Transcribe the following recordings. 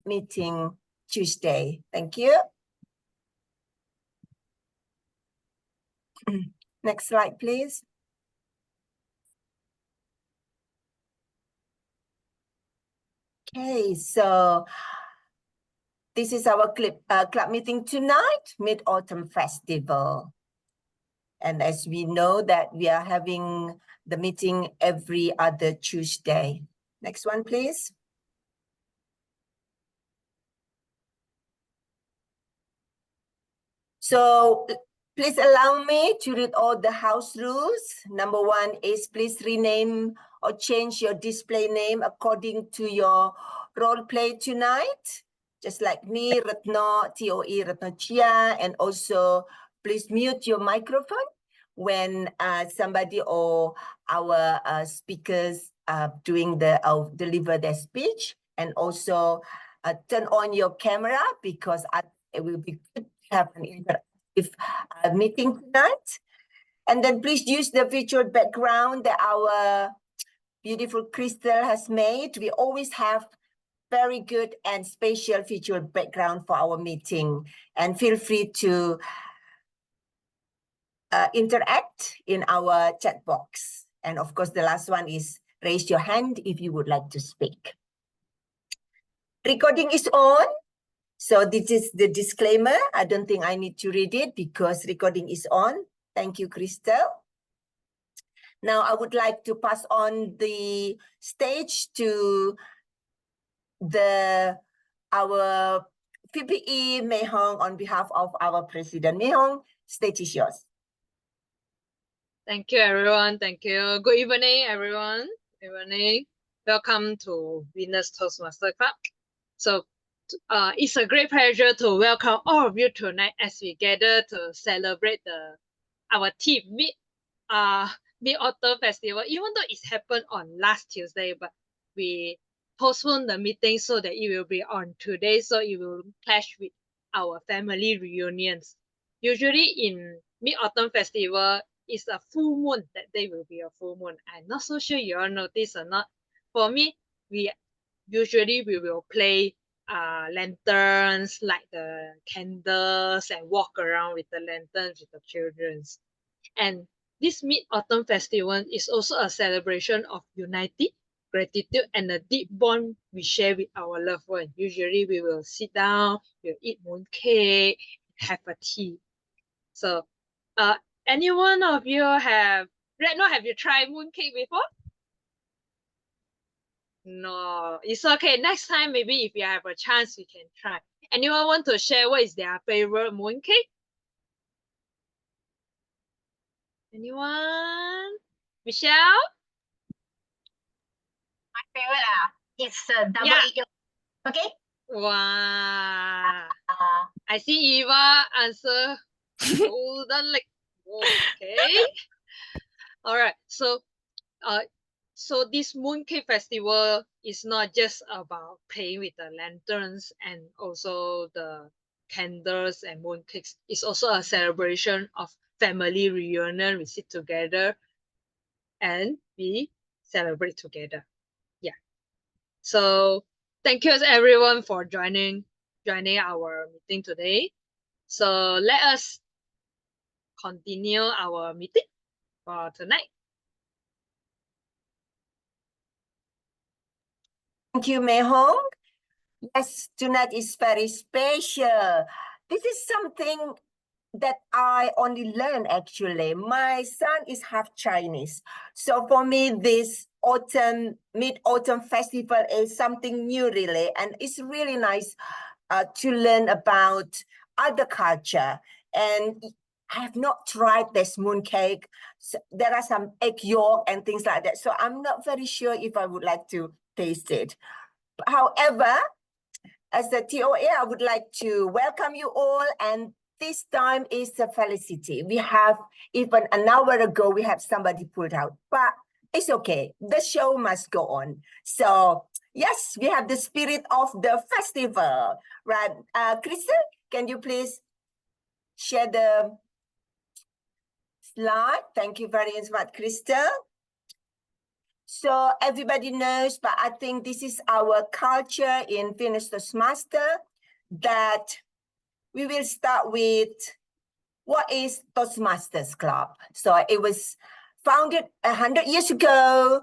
meeting Tuesday. Thank you. Next slide, please. Okay, so this is our club meeting tonight, Mid-Autumn Festival. And as we know that we are having the meeting every other Tuesday. Next one, please. So please allow me to read all the house rules. Number one is please rename or change your display name according to your role play tonight. Just like me, Retno, TOE Retno Chia, and also please mute your microphone when somebody or our speakers doing deliver their speech, and also turn on your camera because it will be good to have an interactive meeting tonight. And then please use the virtual background that our beautiful Crystal has made. We always have very good and spatial visual background for our meeting, and feel free to interact in our chat box. And of course, the last one is raise your hand if you would like to speak. Recording is on. So this is the disclaimer. I don't think I need to read it because recording is on. Thank you, Crystal. Now I would like to pass on the stage to our PPE Mei Hong on behalf of our president. Mei Hong, stage is yours. Thank you, everyone. Thank you. Good evening, everyone. Good evening. Welcome to Venus Toastmasters Club. So it's a great pleasure to welcome all of you tonight as we gather to celebrate our theme Mid-Autumn Festival. Even though it happened on last Tuesday, but we postponed the meeting so that it will be on today, so it will clash with our family reunions. Usually in Mid-Autumn Festival, it's a full moon. That day will be a full moon. I'm not so sure you all notice or not. For me, we will play lanterns, like the candles, and walk around with the lanterns with the children. And this Mid-Autumn Festival is also a celebration of unity, gratitude, and the deep bond we share with our loved one. Usually we will sit down, we'll eat mooncake, have a tea. So any one of you have you tried mooncake before? No, it's okay. Next time, maybe if you have a chance, you can try. Anyone want to share what is their favorite mooncake? Anyone? Michelle? My favorite is double egg yolk. Okay. Wow. I see Eva answer golden like okay. All right. So this Mooncake Festival is not just about playing with the lanterns and also the candles and mooncakes. It's also a celebration of family reunion. We sit together and we celebrate together. Yeah. So thank you everyone for joining our meeting today. So let us continue our meeting for tonight. Thank you, Mei Hong. Yes, tonight is very special. This is something that I only learned actually. My son is half Chinese. So for me, this Mid-Autumn Festival is something new really. And it's really nice to learn about other culture. And I have not tried this mooncake. So there are some egg yolk and things like that. So I'm not very sure if I would like to taste it. However, as the TOA, I would like to welcome you all, and this time is a felicity. We have, even an hour ago, we have somebody pulled out, but it's okay. The show must go on. So yes, we have the spirit of the festival, right? Crystal, can you please share the slide? Thank you very much, Crystal. So everybody knows, but I think this is our culture in Finnish Toastmaster, that we will start with what is Toastmasters Club. So it was founded 100 years ago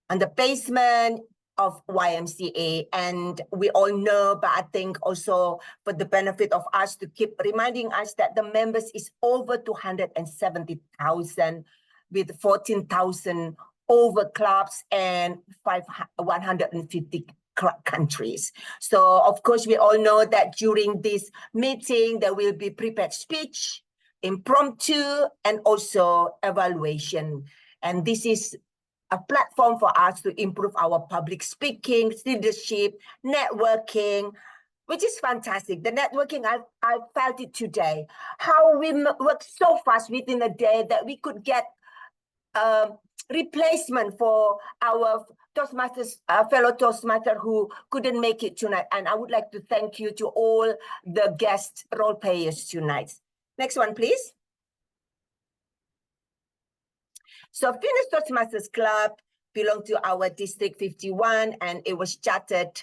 on the basement of YMCA. And we all know, but I think also for the benefit of us to keep reminding us that the members is over 270,000 with 14,000 over clubs and 150 countries. So of course, we all know that during this meeting, there will be prepared speech, impromptu, and also evaluation. And this is a platform for us to improve our public speaking, leadership, networking, which is fantastic. The networking, I felt it today. How we worked so fast within a day that we could get replacement for our Toastmasters, fellow Toastmaster who couldn't make it tonight. And I would like to thank you to all the guest role players tonight. Next one, please. So Finnish Toastmasters Club belonged to our District 51, and it was chartered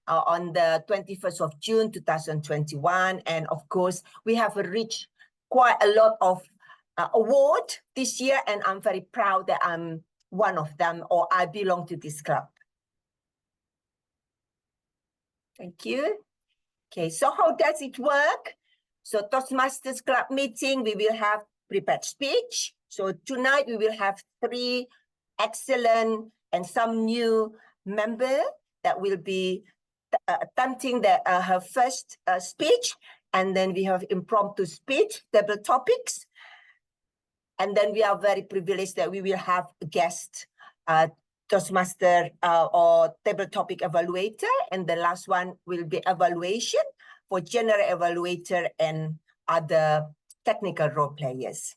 on the 21st of June, 2021. And of course, we have reached quite a lot of awards this year, and I'm very proud that I'm one of them, or I belong to this club. Thank you. Okay, so how does it work? So Toastmasters Club meeting, we will have prepared speech. So tonight we will have 3 excellent and some new members that will be attempting her first speech. And then we have impromptu speech, table topics. And then we are very privileged that we will have a guest Toastmaster or table topic evaluator. And the last one will be evaluation for general evaluator and other technical role players.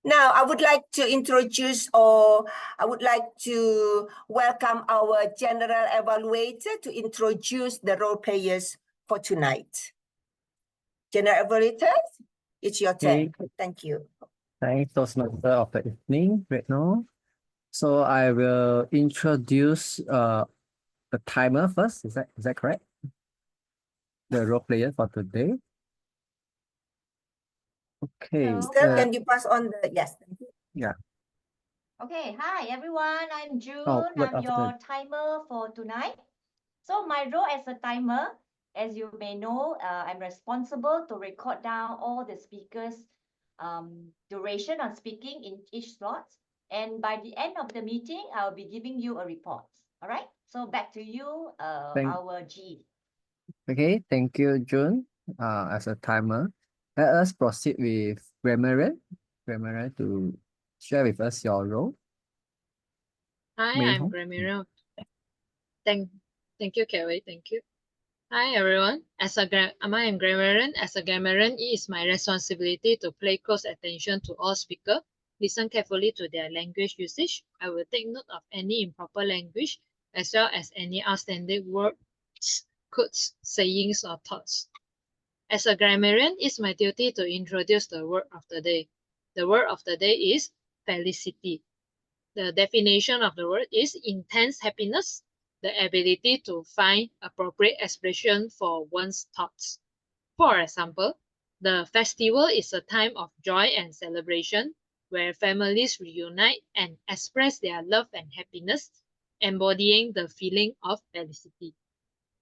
Now, I would like to introduce, or I would like to welcome our general evaluator to introduce the role players for tonight. General evaluators, it's your turn. Thank you. Thanks, Toastmaster of the evening, Retno. So I will introduce the timer first. Is that correct? The role player for today. Okay. Sir, can you pass on the, yes. Thank you. Yeah. Okay, hi everyone. I'm June. word I'm of your the- timer for tonight. So my role as a timer, as you may know, I'm responsible to record down all the speakers' duration on speaking in each slot. And by the end of the meeting, I'll be giving you a report. All right. So back to you, our G. Okay, thank you, June. As a timer, let us proceed with Grammarian. Grammarian, to share with us your role. Hi, Mei I'm Hong. Grammarian. Thank you, Kelly. Thank you. Hi, everyone. I am Grammarian. As a grammarian, it is my responsibility to pay close attention to all speakers, listen carefully to their language usage. I will take note of any improper language, as well as any outstanding words, quotes, sayings, or thoughts. As a grammarian, it's my duty to introduce the word of the day. The word of the day is felicity. The definition of the word is intense happiness, the ability to find appropriate expression for one's thoughts. For example, the festival is a time of joy and celebration where families reunite and express their love and happiness, embodying the feeling of felicity.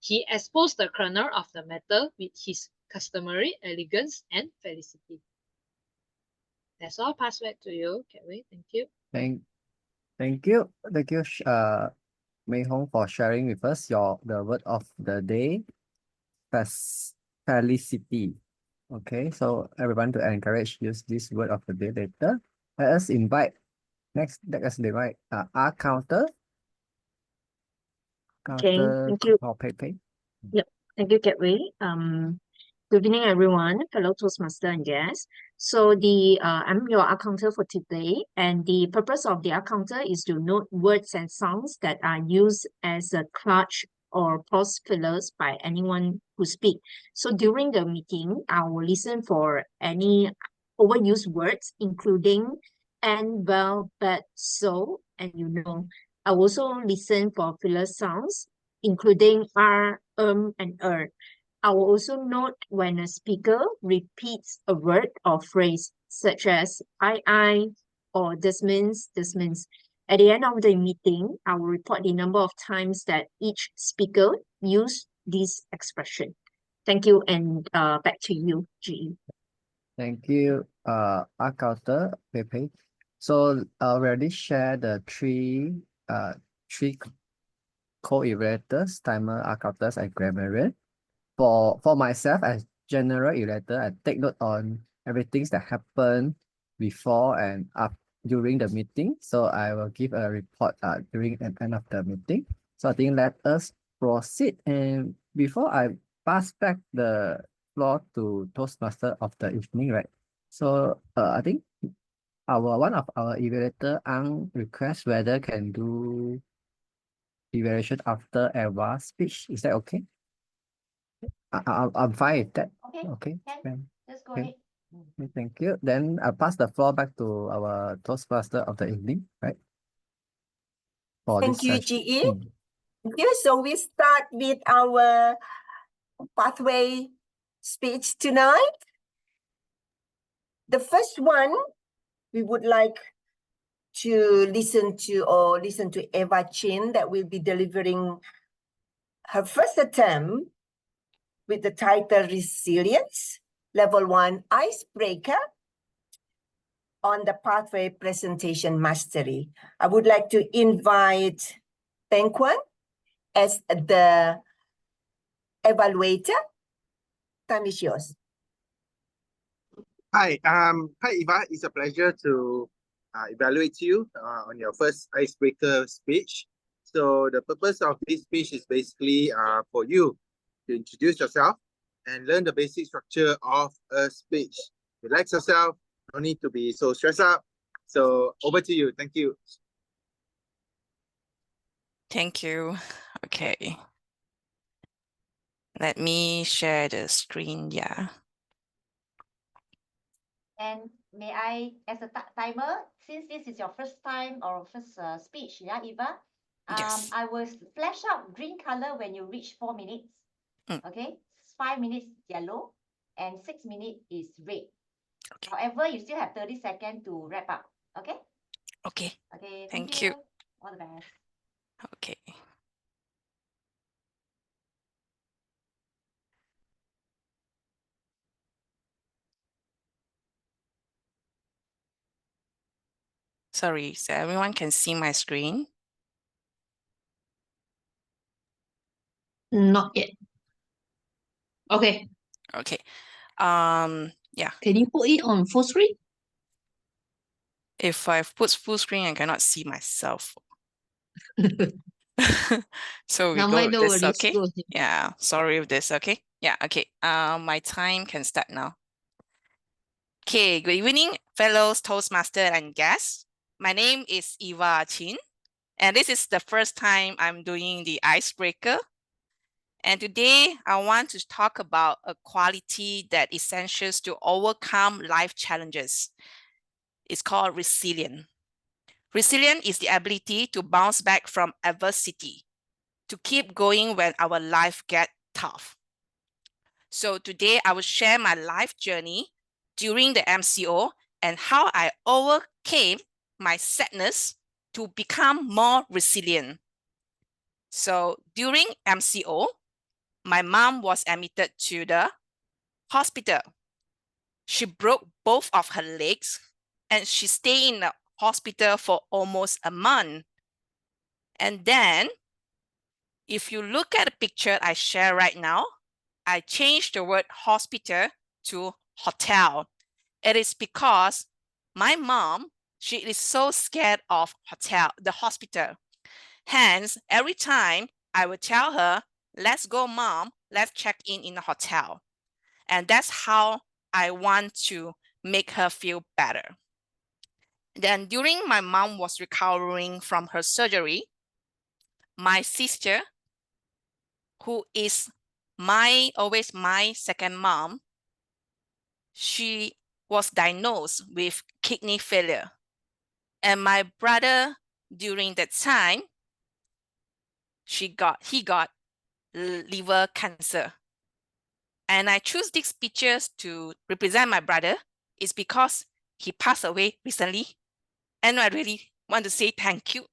He exposed the kernel of the matter with his customary elegance and felicity. That's all. Pass back to you, Kelly. Thank you. Thank you, Mei Hong, for sharing with us the word of the day, felicity. Okay, so everyone to encourage use this word of the day later. Let us invite our counter. Okay, thank you. Or Pepe. Yep, thank you, Gateway. Good evening, everyone, fellow Toastmaster and guests. So I'm your counter for today, and the purpose of the counter is to note words and sounds that are used as a clutch or pause fillers by anyone who speak. So during the meeting, I will listen for any overused words, including and, well, but, so, and you know. I also listen for filler sounds, including r, and I will also note when a speaker repeats a word or phrase, such as I, or this means, this means. At the end of the meeting, I will report the number of times that each speaker used this expression. Thank you, and back to you, GE. Thank you, accountant Pepe. So we already shared the three co-evaluators, timer, accountants, and grammarian. For myself as general evaluator, I take note on everything that happened before and during the meeting. So I will give a report during and end of the meeting. So I think let us proceed. And before I pass back the floor to Toastmaster of the evening, right? So I think one of our evaluator request whether can do evaluation after Eva's speech. Is that okay? I'm fine with that. Okay, Okay. can. Just go Okay. ahead. Okay, thank you. Then I'll pass the floor back to our Toastmaster of the evening, right? For Thank this you, session. GE. Okay, so we start with our pathway speech tonight. The first one, we would like to listen to Eva Chin that will be delivering her first attempt with the title Resilience, Level 1 Icebreaker on the Pathway Presentation Mastery. I would like to invite Peng Kwan as the evaluator. Time is yours. Hi, Eva. It's a pleasure to evaluate you on your first icebreaker speech. So the purpose of this speech is basically for you to introduce yourself and learn the basic structure of a speech. Relax yourself. No need to be so stressed out. So over to you. Thank you. Thank you. Okay. Let me share the screen. Yeah. And may I, as a timer, since this is your first time or first speech, yeah, Eva, Yes. I will flash out green color when you reach 4 minutes. Okay, 5 minutes yellow, and 6 minutes is red. Okay. However, you still have 30 seconds to wrap up. Okay. Okay. Okay. Thank you. All the best. Okay. Sorry, so everyone can see my screen? Not yet. Okay. Okay. Yeah. Can you put it on full screen? If I put full screen, I cannot see myself. So we Now go I with know this, what it's okay? good. Yeah, sorry with this, okay? Yeah, okay. My time can start now. Okay, good evening, fellows Toastmaster and guests. My name is Eva Chin, and this is the first time I'm doing the icebreaker. And today I want to talk about a quality that is essential to overcome life challenges. It's called resilience. Resilience is the ability to bounce back from adversity, to keep going when our life gets tough. So today I will share my life journey during the MCO and how I overcame my sadness to become more resilient. So during MCO, my mom was admitted to the hospital. She broke both of her legs and she stayed in the hospital for almost a month. And then, if you look at the picture I share right now, I changed the word hospital to hotel. It is because my mom, she is so scared of the hospital. Hence, every time I would tell her, let's go, mom, let's check in the hotel. And that's how I want to make her feel better. Then during my mom was recovering from her surgery, my sister, who is always my second mom, she was diagnosed with kidney failure. And my brother, during that time, he got liver cancer. And I choose these pictures to represent my brother is because he passed away recently. And I really want to say thank you.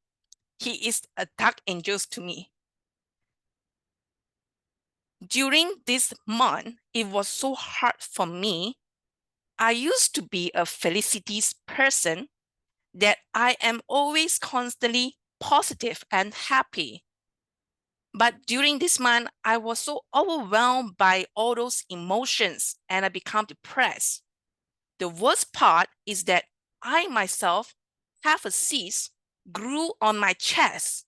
He is a dark angel to me. During this month, it was so hard for me. I used to be a felicities person that I am always constantly positive and happy. But during this month, I was so overwhelmed by all those emotions and I become depressed. The worst part is that I myself have a cyst grew on my chest,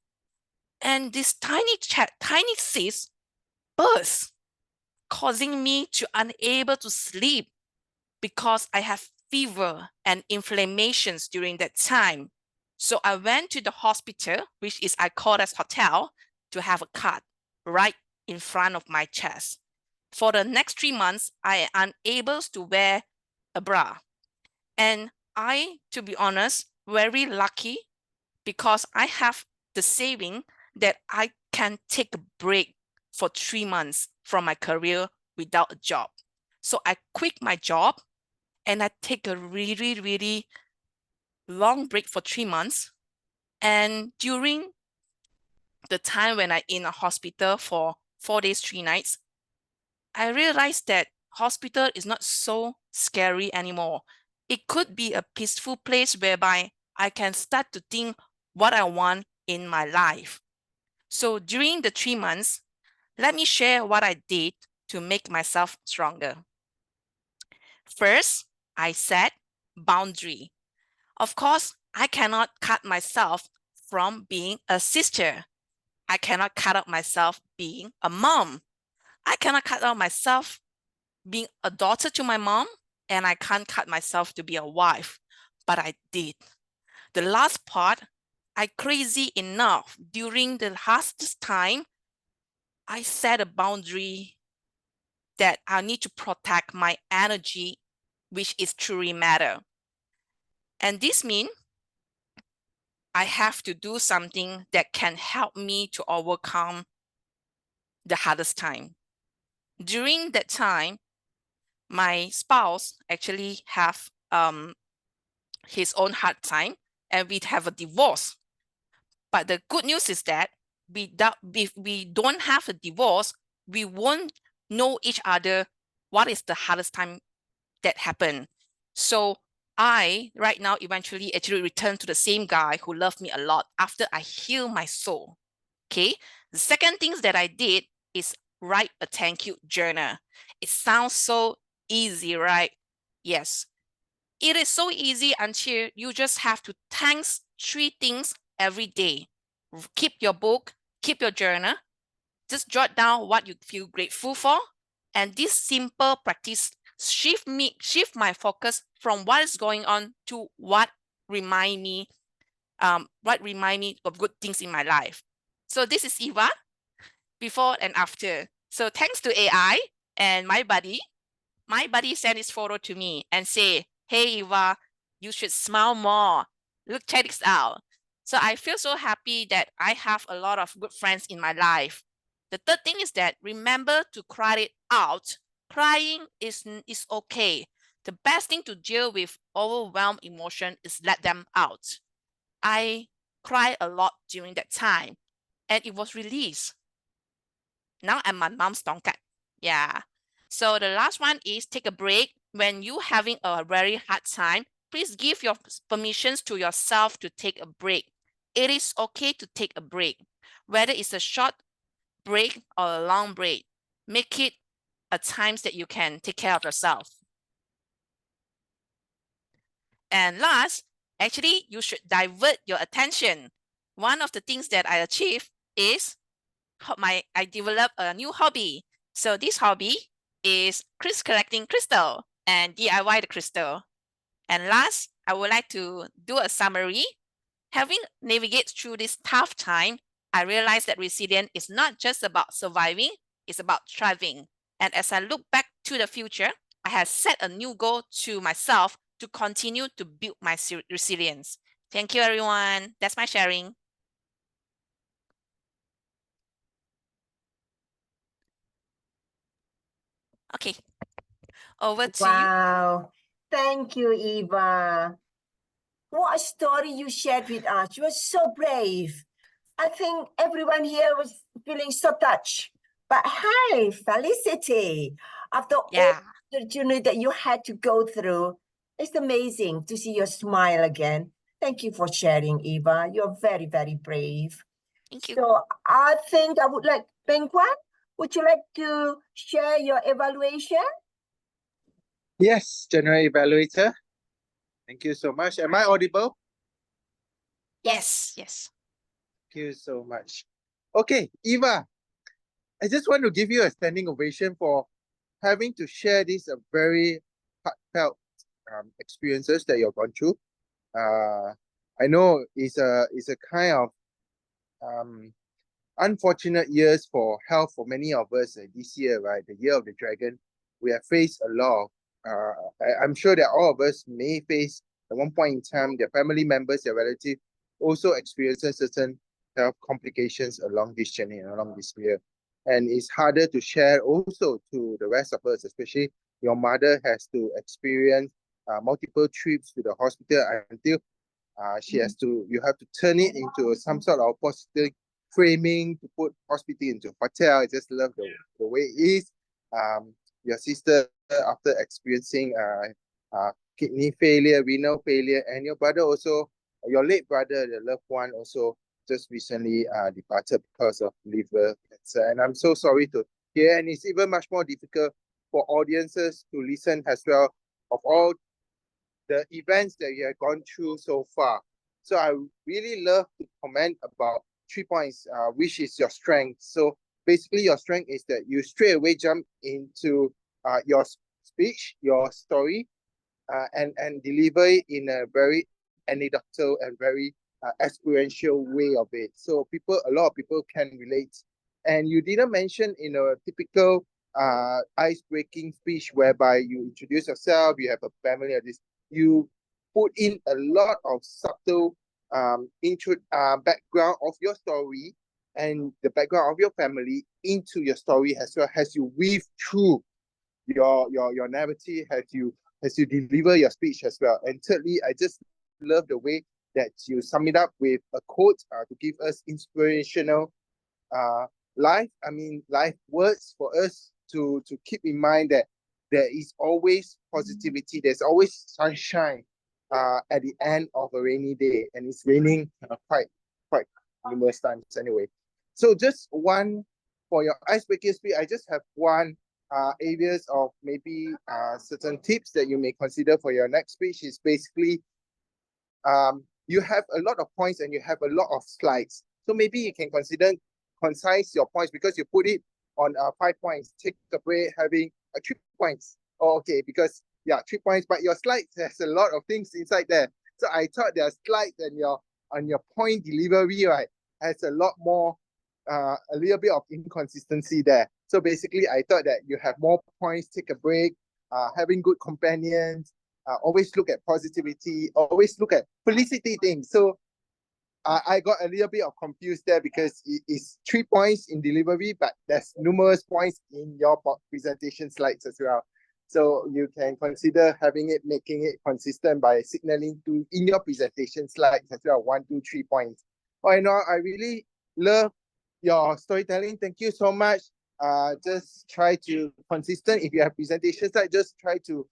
and this tiny cyst burst, causing me to unable to sleep because I have fever and inflammations during that time. So I went to the hospital, which is I call as hotel, to have a cut right in front of my chest. For the next 3 months, I am unable to wear a bra. And I, to be honest, very lucky because I have the saving that I can take a break for 3 months from my career without a job. So I quit my job and I take a really, really long break for 3 months. And during the time when I in a hospital for 4 days, 3 nights, I realized that hospital is not so scary anymore. It could be a peaceful place whereby I can start to think what I want in my life. So during the 3 months, let me share what I did to make myself stronger. First, I set boundary. Of course, I cannot cut myself from being a sister. I cannot cut out myself being a mom. I cannot cut out myself being a daughter to my mom, and I can't cut myself to be a wife, but I did. The last part, I crazy enough during the hardest time, I set a boundary that I need to protect my energy, which is truly matter. And this means I have to do something that can help me to overcome the hardest time. During that time, my spouse actually have his own hard time and we have a divorce. But the good news is that if we don't have a divorce, we won't know each other what is the hardest time that happened. So I right now eventually actually return to the same guy who loved me a lot after I heal my soul. Okay. The second things that I did is write a thank you journal. It sounds so easy, right? Yes. It is so easy until you just have to thank 3 things every day. Keep your book, keep your journal, just jot down what you feel grateful for. And this simple practice shift my focus from what is going on to what remind me of good things in my life. So this is Eva, before and after. So thanks to AI and my buddy sent this photo to me and say, hey Eva, you should smile more. Look, check this out. So I feel so happy that I have a lot of good friends in my life. The third thing is that remember to cry it out. Crying is okay. The best thing to deal with overwhelmed emotion is let them out. I cried a lot during that time and it was released. Now I'm my mom's tongkat. Yeah. So the last one is take a break. When you having a very hard time, please give your permissions to yourself to take a break. It is okay to take a break, whether it's a short break or a long break. Make it a times that you can take care of yourself. And last, actually, you should divert your attention. One of the things that I achieved is I developed a new hobby. So this hobby is collecting crystal and DIY the crystal. And last, I would like to do a summary. Having navigated through this tough time, I realized that resilience is not just about surviving, it's about thriving. And as I look back to the future, I have set a new goal to myself to continue to build my resilience. Thank you, everyone. That's my sharing. Okay, over to you. Wow. Thank you, Eva. What a story you shared with us. You were so brave. I think everyone here was feeling so touched. But hey, Felicity, after all Yeah. the journey that you had to go through, it's amazing to see your smile again. Thank you for sharing, Eva. You're very, very brave. Thank you. So I think I would like, Peng Kuan, would you like to share your evaluation? Yes, General Evaluator. Thank you so much. Am I audible? Yes, yes. Thank you so much. Okay, Eva, I just want to give you a standing ovation for having to share these very heartfelt experiences that you've gone through. I know it's a kind of unfortunate years for health for many of us this year, right? The year of the dragon. We have faced a lot of, I'm sure that all of us may face at one point in time, their family members, their relatives also experiences certain health complications along this journey and along this year. And it's harder to share also to the rest of us, especially your mother has to experience multiple trips to the hospital until you have to turn it into some sort of positive framing to put hospital into hotel. I just love the way it is. Your sister, after experiencing kidney failure, renal failure, and your brother also, your late brother, the loved one also just recently departed because of liver cancer. And I'm so sorry to hear, and it's even much more difficult for audiences to listen as well of all the events that you have gone through so far. So I really love to comment about 3 points, which is your strength. So basically your strength is that you straight away jump into your speech, your story, and deliver it in a very anecdotal and very experiential way of it. So a lot of people can relate. And you didn't mention in a typical ice-breaking speech whereby you introduce yourself, you have a family of this, you put in a lot of subtle background of your story and the background of your family into your story as well as you weave through your narrative as you deliver your speech as well. And thirdly, I just love the way that you sum it up with a quote to give us inspirational life words for us to keep in mind that there is always positivity, there's always sunshine at the end of a rainy day, and it's raining quite numerous times anyway. So just one for your icebreaker speech, I just have one areas of maybe certain tips that you may consider for your next speech is basically you have a lot of points and you have a lot of slides. So maybe you can consider concise your points because you put it on 5 points. Take a break having 3 points. Oh, okay, because 3 points, but your slides has a lot of things inside there. So I thought their slides and your point delivery, right, has a lot more, a little bit of inconsistency there. So basically, I thought that you have more points, take a break, having good companions, always look at positivity, always look at felicity things. So I got a little bit of confused there because it is 3 points in delivery, but there's numerous points in your presentation slides as well. So you can consider making it consistent by signaling in your presentation slides as well, 1, 2, 3 points. I really love your storytelling. Thank you so much. Just try to consistent. If you have presentation slides, just try to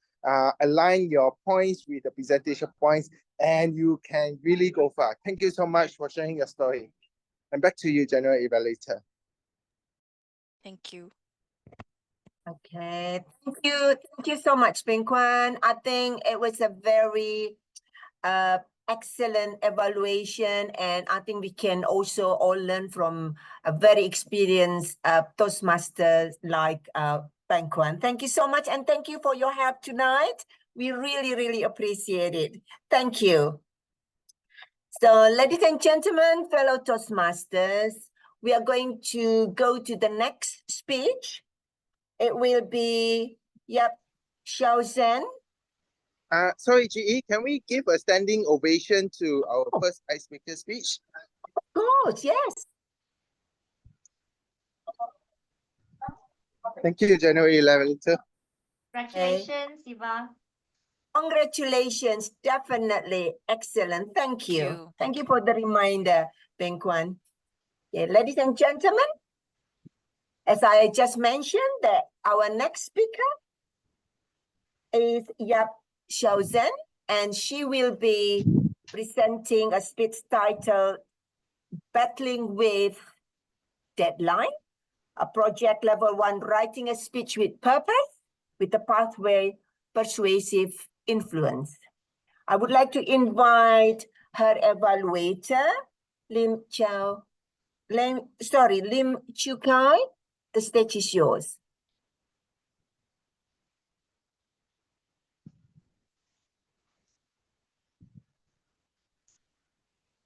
align your points with the presentation points, and you can really go far. Thank you so much for sharing your story. And back to you, General Evaluator. Thank you. Okay, thank you so much, Peng Kuan. I think it was a very excellent evaluation, and I think we can also all learn from a very experienced Toastmasters like Peng Kuan. Thank you so much, and thank you for your help tonight. We really, really appreciate it. Thank you. So, ladies and gentlemen, fellow Toastmasters, we are going to go to the next speech. It will be, Xiao Zhen. Sorry, GE, can we give a standing ovation to our first icebreaker speech? Of course, yes. Thank you, January 11th. Congratulations, Eva. Congratulations, definitely excellent. Thank you. you. Thank you for the reminder, Beng Kwan. Okay, ladies and gentlemen, as I just mentioned, that our next speaker is Yap Xiaozhen, and she will be presenting a speech titled Battling with Deadline, a project level 1 writing a speech with purpose, with the pathway persuasive influence. I would like to invite her evaluator, Lim Chu Kai. The stage is yours.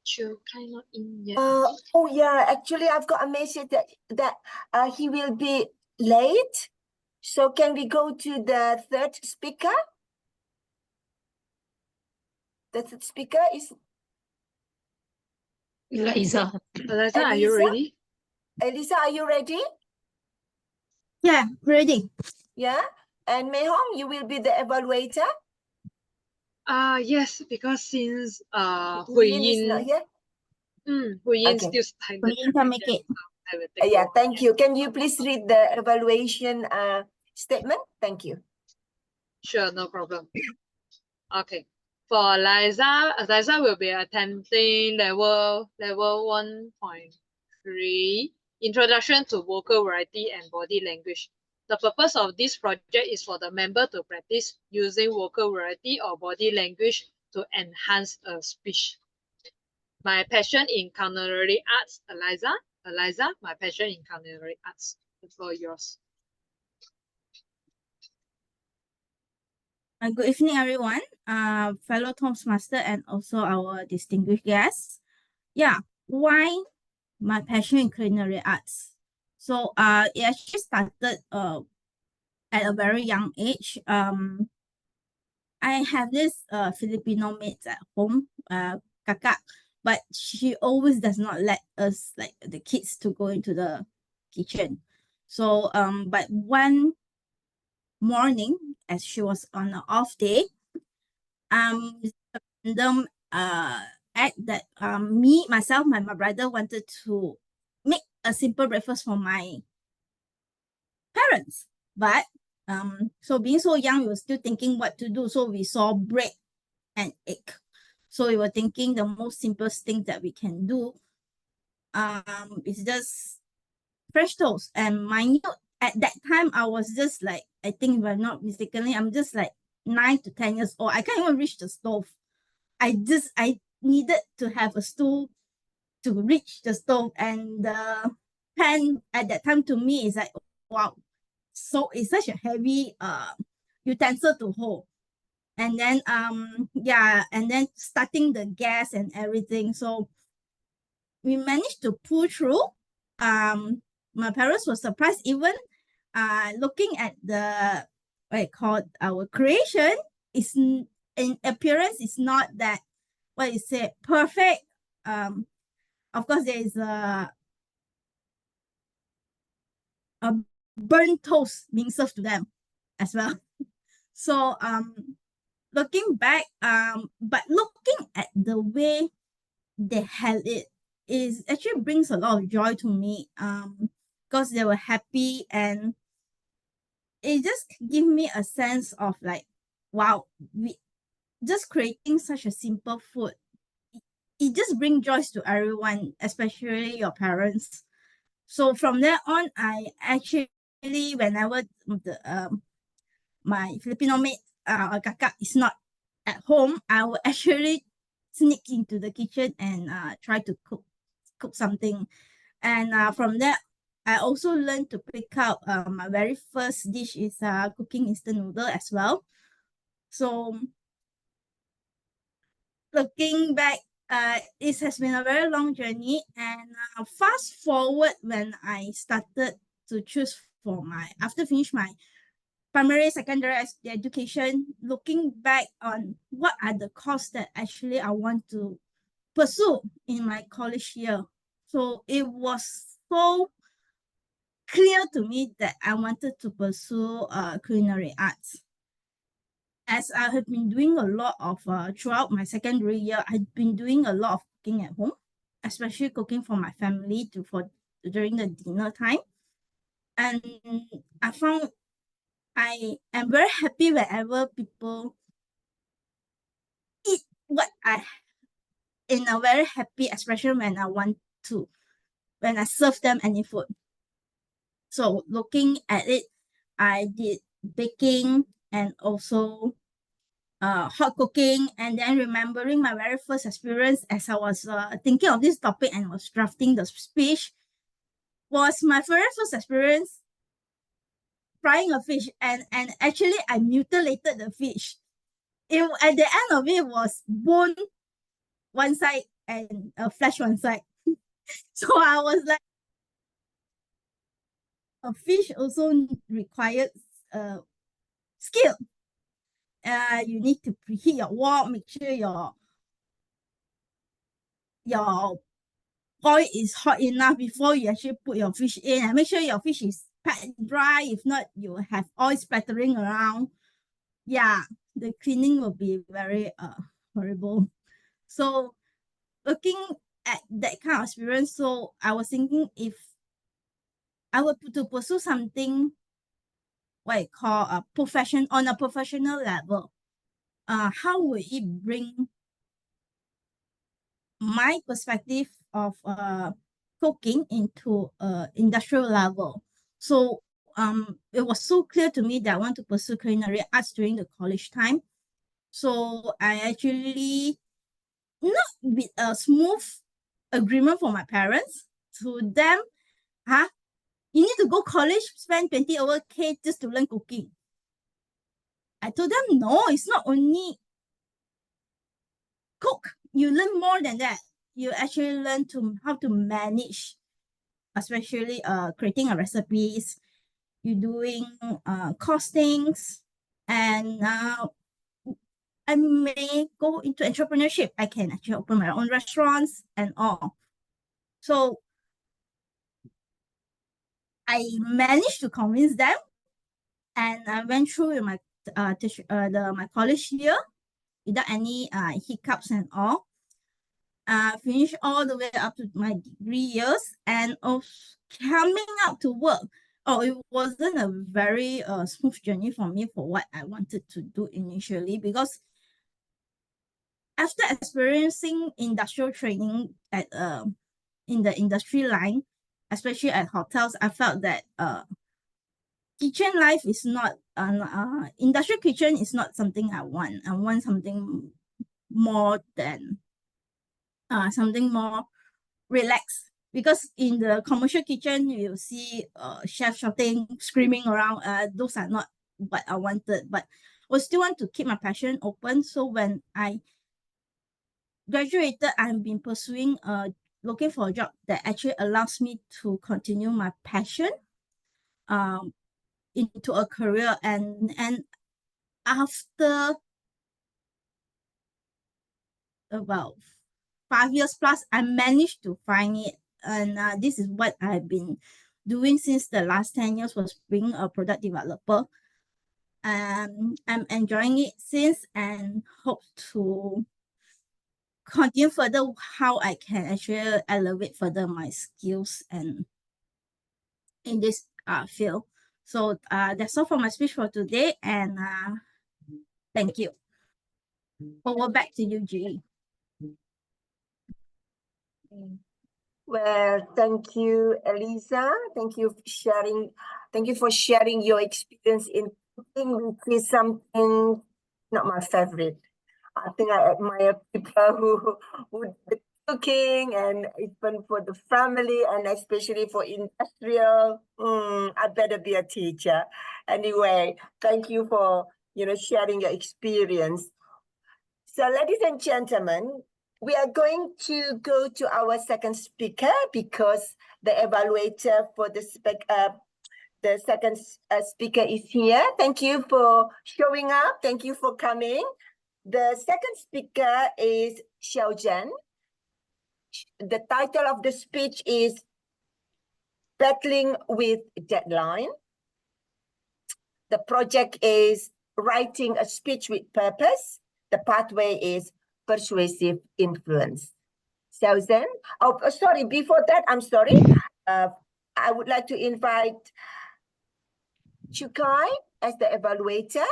Sure, kind of in yet. Oh yeah, actually I've got a message that he will be late. So can we go to the third speaker? The third speaker is Eliza. Eliza, are you Elisa? ready? Elisa, are you ready? Yeah, ready. Yeah. And Mei Hong, you will be the evaluator. Yes, because since Hui Yin is not here. Hui Yin Okay. still signed Hui Yin can make it. I will take Yeah, over. thank you. Can you please read the evaluation statement? Thank you. Sure, no problem. Okay. For Liza, Liza will be attempting level 1.3, Introduction to Vocal Variety and Body Language. The purpose of this project is for the member to practice using vocal variety or body language to enhance a speech. My passion in culinary arts, Eliza, my passion in culinary arts. It's all yours. Good evening, everyone. Fellow Toastmaster and also our distinguished guests. Yeah, why my passion in culinary arts? So it actually started at a very young age. I have this Filipino maid at home, kakak, but she always does not let us, like the kids, to go into the kitchen. So but one morning, as she was on an off day, random act that myself, my brother wanted to make a simple breakfast for my parents. But so being so young, we were still thinking what to do. So we saw bread and egg. So we were thinking the most simplest thing that we can do is just fresh toast. And at that time, I was just like, I think if I'm not mistakenly, I'm just like 9 to 10 years old. I can't even reach the stove. I needed to have a stool to reach the stove, and the pan at that time to me is like, wow, so it's such a heavy utensil to hold. And then and then starting the gas and everything. So we managed to pull through. My parents were surprised, even looking at the what I call our creation is in appearance is not that what you say perfect. Of course there is a burnt toast being served to them as well. So looking back, but looking at the way they held it is actually brings a lot of joy to me. Because they were happy, and it just give me a sense of like, wow, we just creating such a simple food. It just brings joy to everyone, especially your parents. So from there on, I actually, whenever my Filipino maid kakak is not at home, I will actually sneak into the kitchen and try to cook something. And from there, I also learned to pick up my very first dish is cooking instant noodle as well. So looking back, it has been a very long journey. And fast forward when I started to choose for after finish my primary, secondary education, looking back on what are the courses that actually I want to pursue in my college year. So it was so clear to me that I wanted to pursue culinary arts. As I have been doing a lot of, throughout my secondary year, I've been doing a lot of cooking at home, especially cooking for my family during the dinner time. And I found I am very happy whenever people eat what I in a very happy expression when I serve them any food. So looking at it, I did baking and also hot cooking, and then remembering my very first experience as I was thinking of this topic and was drafting the speech, was my very first experience frying a fish, and actually I mutilated the fish. At the end of it was bone one side and flesh one side. So I was like, a fish also requires skill. You need to preheat your wok, make sure your oil is hot enough before you actually put your fish in, and make sure your fish is pat dry. If not, you will have oil splattering around. Yeah, the cleaning will be very horrible. So looking at that kind of experience, so I was thinking if I were to pursue something what I call a profession on a professional level, how would it bring my perspective of cooking into industrial level? So it was so clear to me that I want to pursue culinary arts during the college time. So I actually, not with a smooth agreement for my parents, to them, you need to go college, spend 20 over K just to learn cooking. I told them, no, it's not only cook. You learn more than that. You actually learn how to manage, especially creating a recipes. You're doing costings, and I may go into entrepreneurship. I can actually open my own restaurants and all. So I managed to convince them, and I went through with my my college year without any hiccups and all. Finished all the way up to my degree years, and also coming out to work. Oh, it wasn't a very smooth journey for me for what I wanted to do initially, because after experiencing industrial training at in the industry line, especially at hotels, I felt that kitchen life is not industrial kitchen is not something I want. I want something more than something more relaxed, because in the commercial kitchen you see chef shouting, screaming around. Those are not what I wanted, but I still want to keep my passion open. So when I graduated, I've been pursuing looking for a job that actually allows me to continue my passion into a career, and after about 5 years plus, I managed to find it. And this is what I've been doing since the last 10 years, was being a product developer. I'm enjoying it since, and hope to continue further how I can actually elevate further my skills and in this field. So that's all for my speech for today, and thank you. Over back to you, G. Well, thank you, Eliza. Thank you for sharing. Thank you for sharing your experience in cooking, which is something not my favorite. I think I admire people who do the cooking, and even for the family, and especially for industrial. I better be a teacher. Anyway, thank you for sharing your experience. So, ladies and gentlemen, we are going to go to our second speaker, because the evaluator for the the second speaker is here. Thank you for showing up. Thank you for coming. The second speaker is Xiao Zhen. The title of the speech is Battling with Deadline. The project is Writing a Speech with Purpose. The pathway is Persuasive Influence. Xiao Zhen. Oh, sorry, before that, I'm sorry. I would like to invite Chukai as the evaluator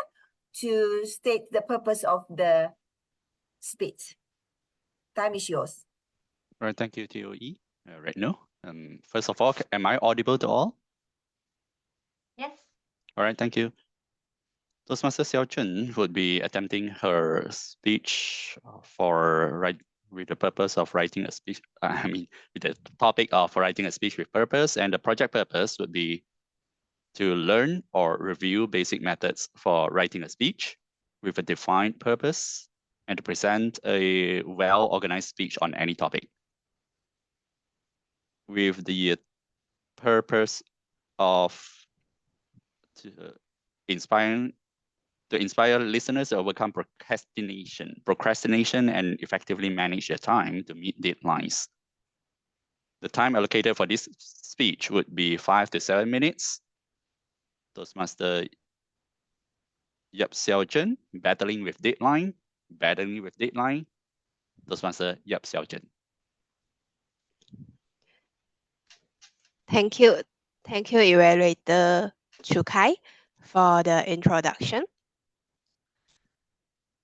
to state the purpose of the speech. Time is yours. All right, thank you, TOE. Right now, first of all, am I audible to all? Yes. All right, thank you. Toastmaster Xiao Chun would be attempting her speech with the purpose of writing a speech. With the topic of writing a speech with purpose, and the project purpose would be to learn or review basic methods for writing a speech with a defined purpose and to present a well-organized speech on any topic. With the purpose of to inspire listeners to overcome procrastination and effectively manage their time to meet deadlines. The time allocated for this speech would be 5 to 7 minutes. Toastmaster Yap Xiao Zhen, battling with deadline. Toastmaster Yap Xiao Zhen. Thank you, Evaluator Chukai, for the introduction.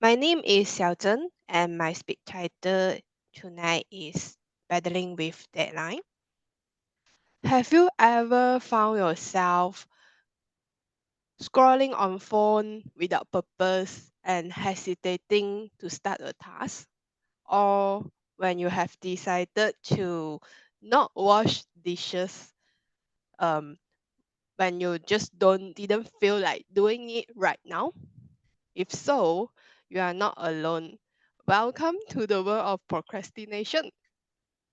My name is Xiao Zhen, and my speech title tonight is Battling with Deadline. Have you ever found yourself scrolling on phone without purpose and hesitating to start a task? Or when you have decided to not wash dishes, when you just didn't feel like doing it right now? If so, you are not alone. Welcome to the world of procrastination.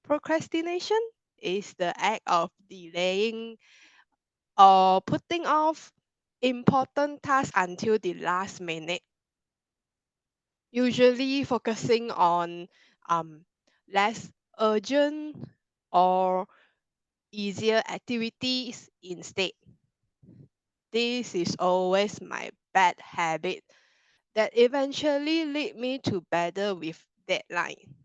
Procrastination is the act of delaying or putting off important tasks until the last minute, usually focusing on less urgent or easier activities instead. This is always my bad habit that eventually lead me to battle with deadline.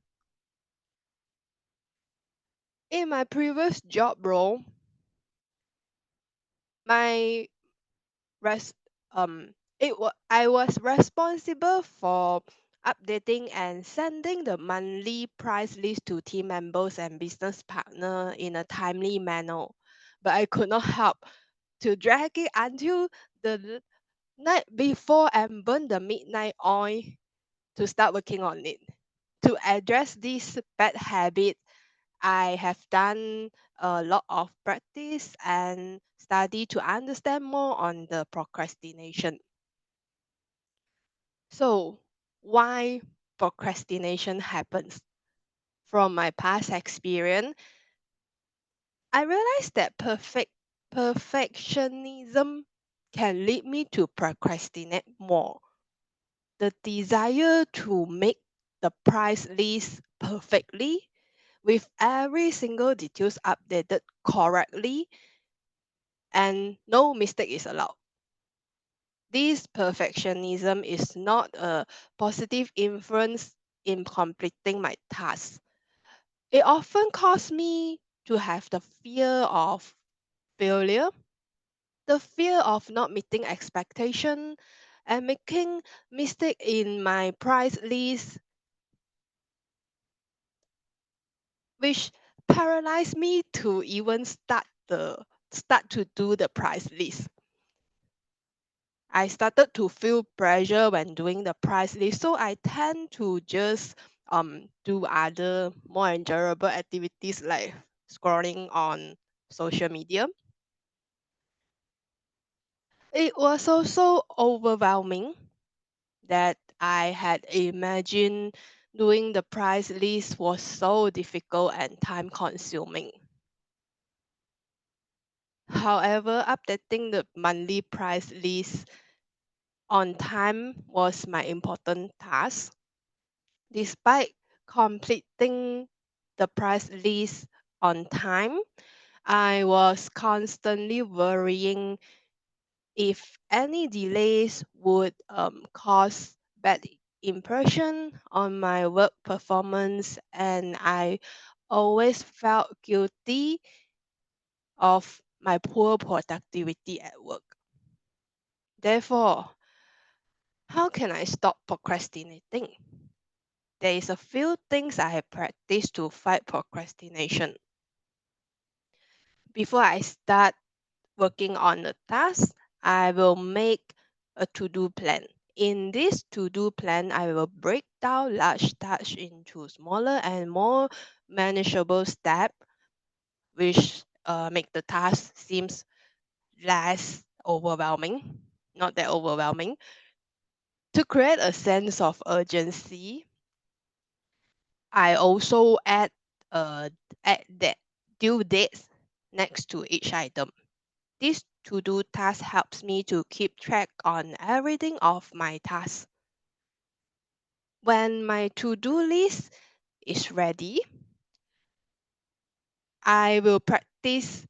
In my previous job role, my I was responsible for updating and sending the monthly price list to team members and business partners in a timely manner. But I could not help to drag it until the night before and burn the midnight oil to start working on it. To address this bad habit, I have done a lot of practice and study to understand more on the procrastination. So, why procrastination happens? From my past experience, I realized that perfectionism can lead me to procrastinate more. The desire to make the price list perfectly with every single details updated correctly and no mistake is allowed. This perfectionism is not a positive influence in completing my tasks. It often causes me to have the fear of failure, the fear of not meeting expectation, and making mistake in my price list, which paralyzed me to even start to do the price list. I started to feel pressure when doing the price list, so I tend to just do other more enjoyable activities like scrolling on social media. It was also overwhelming that I had imagined doing the price list was so difficult and time consuming. However, updating the monthly price list on time was my important task. Despite completing the price list on time, I was constantly worrying if any delays would cause bad impression on my work performance, and I always felt guilty of my poor productivity at work. Therefore, how can I stop procrastinating? There is a few things I have practiced to fight procrastination. Before I start working on a task, I will make a to-do plan. In this to-do plan, I will break down large tasks into smaller and more manageable steps, which make the task seems less overwhelming, not that overwhelming. To create a sense of urgency, I also add that due dates next to each item. This to-do task helps me to keep track on everything of my tasks. When my to-do list is ready, I will practice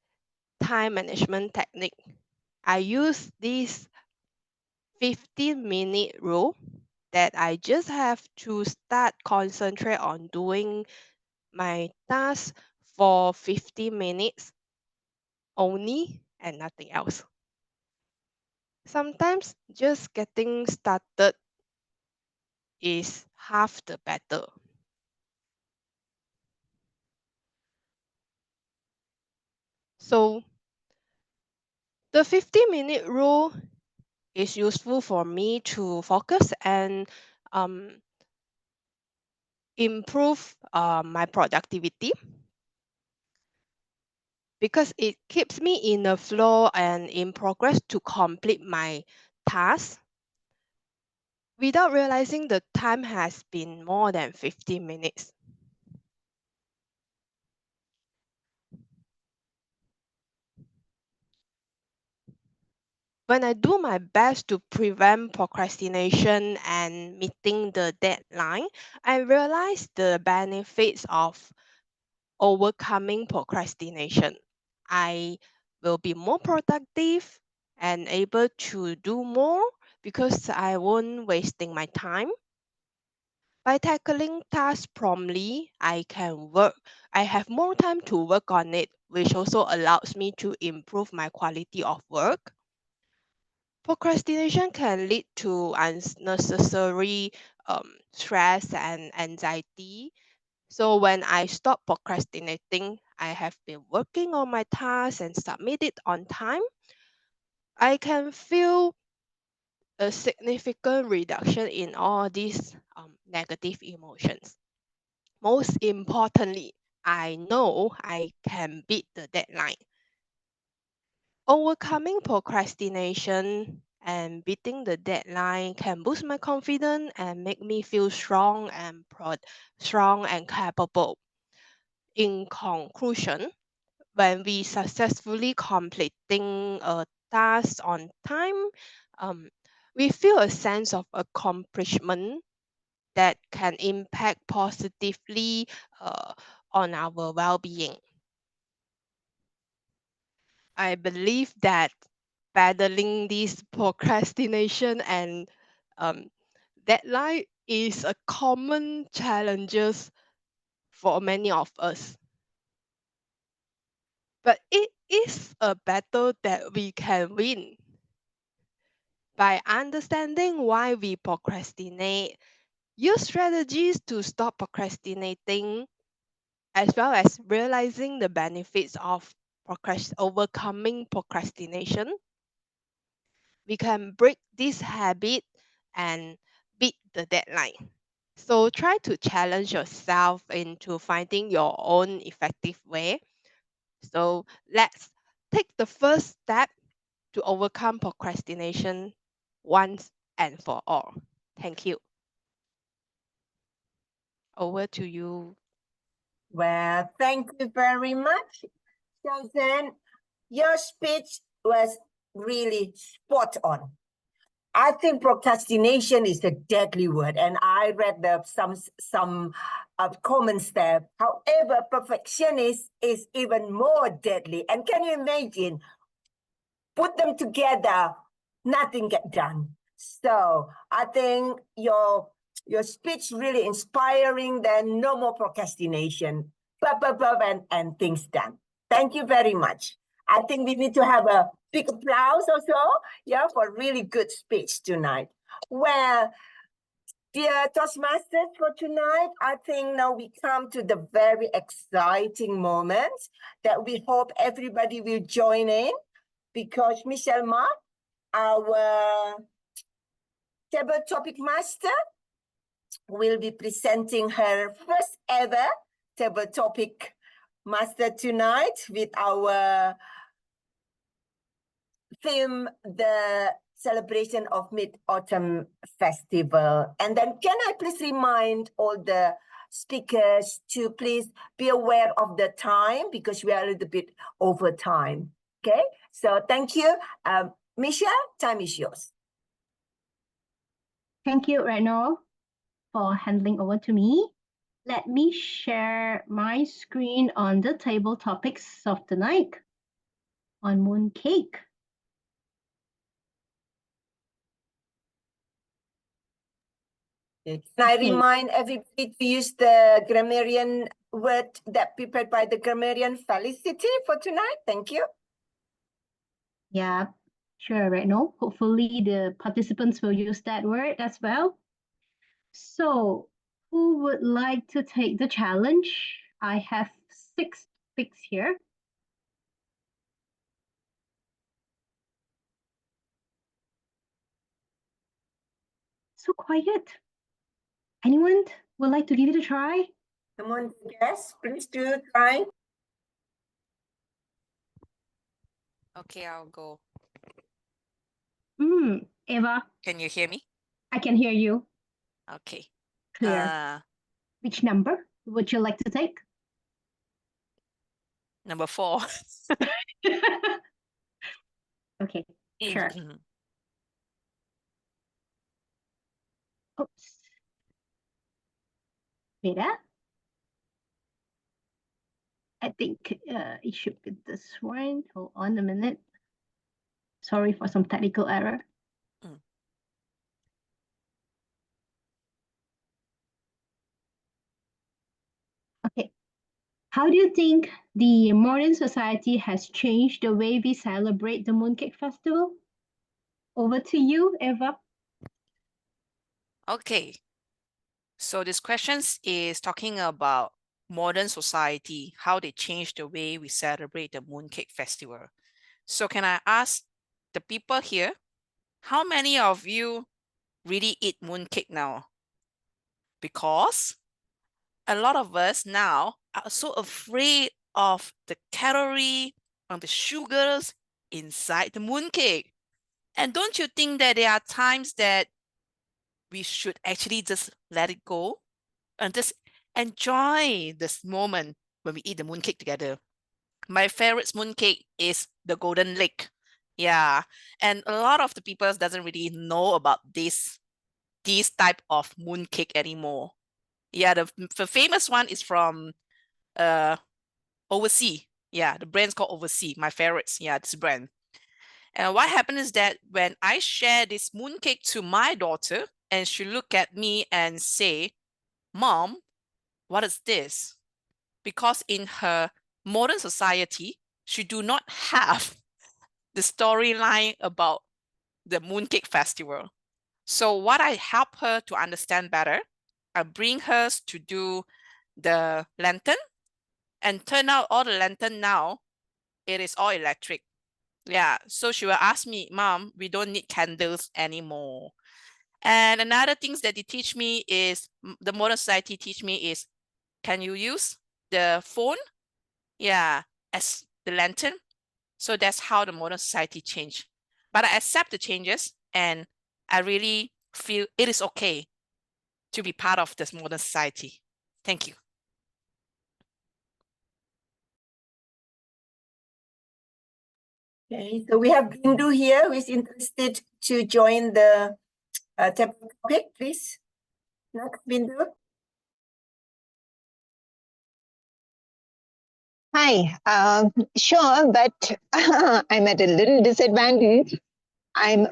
time management technique. I use this 15-minute rule that I just have to start concentrate on doing my task for 50 minutes only and nothing else. Sometimes just getting started is half the battle. So the 50-minute rule is useful for me to focus and improve my productivity, because it keeps me in the flow and in progress to complete my task without realizing the time has been more than 50 minutes. When I do my best to prevent procrastination and meeting the deadline, I realize the benefits of overcoming procrastination. I will be more productive and able to do more because I won't wasting my time. By tackling tasks promptly, I have more time to work on it, which also allows me to improve my quality of work. Procrastination can lead to unnecessary stress and anxiety. So when I stop procrastinating, I have been working on my tasks and submit it on time, I can feel a significant reduction in all these negative emotions. Most importantly, I know I can beat the deadline. Overcoming procrastination and beating the deadline can boost my confidence and make me feel strong and capable. In conclusion, when we successfully completing a task on time, we feel a sense of accomplishment that can impact positively on our well-being. I believe that battling this procrastination and deadline is a common challenges for many of us. But it is a battle that we can win. By understanding why we procrastinate, use strategies to stop procrastinating, as well as realizing the benefits of overcoming procrastination, we can break this habit and beat the deadline. So try to challenge yourself into finding your own effective way. So let's take the first step to overcome procrastination once and for all. Thank you. Over to you. Well, thank you very much. So then your speech was really spot on. I think procrastination is a deadly word, and I read some comments there. However, perfectionist is even more deadly. And can you imagine? Put them together, nothing get done. So I think your speech really inspiring. Then no more procrastination, and things done. Thank you very much. I think we need to have a big applause also, yeah, for really good speech tonight. Well, dear Toastmasters, for tonight, I think now we come to the very exciting moment that we hope everybody will join in, because Michelle Ma, our table topic master, will be presenting her first ever table topic master tonight with our theme, the celebration of Mid-Autumn Festival. And then can I please remind all the speakers to please be aware of the time, because we are a little bit over time. Okay, so thank you. Michelle, time is yours. Thank you, Reno, for handing over to me. Let me share my screen on the table topics of the night on Mooncake. Can I remind everybody to use the grammarian word that prepared by the grammarian Felicity for tonight? Thank you. Yeah, sure, Reno. Hopefully the participants will use that word as well. So, who would like to take the challenge? I have 6 topics here. So quiet. Anyone would like to give it a try? Come on, yes, please do try. Okay, I'll go. Eva, Can you hear me? I can hear you Okay. clear. Which number would you like to take? Number 4. Okay, sure. Oops. Wait, I think it should be this one. Hold on a minute. Sorry for some technical error. Okay. How do you think the modern society has changed the way we celebrate the Mooncake Festival? Over to you, Eva. Okay. So this question is talking about modern society, how they changed the way we celebrate the Mooncake Festival. So can I ask the people here, how many of you really eat mooncake now? Because a lot of us now are so afraid of the calorie and the sugars inside the mooncake. And don't you think that there are times that we should actually just let it go and just enjoy this moment when we eat the mooncake together? My favorite mooncake is the golden lake. Yeah, and a lot of the people doesn't really know about this type of mooncake anymore. Yeah, the famous one is from overseas. Yeah, the brand's called Overseas. My favorites. Yeah, this brand. And what happened is that when I share this mooncake to my daughter, and she look at me and say, "Mom, what is this?" Because in her modern society, she do not have the storyline about the Mooncake Festival. So what I help her to understand better, I bring her to do the lantern, and turn out all the lantern now, it is all electric. Yeah, so she will ask me, "Mom, we don't need candles anymore." And another things that they teach me is, the modern society teach me is, can you use the phone? Yeah, as the lantern. So that's how the modern society changed. But I accept the changes, and I really feel it is okay to be part of this modern society. Thank you. Okay, so we have Bindu here who is interested to join the topic, please. Next, Bindu. Hi, sure, but I'm at a little disadvantage. I'm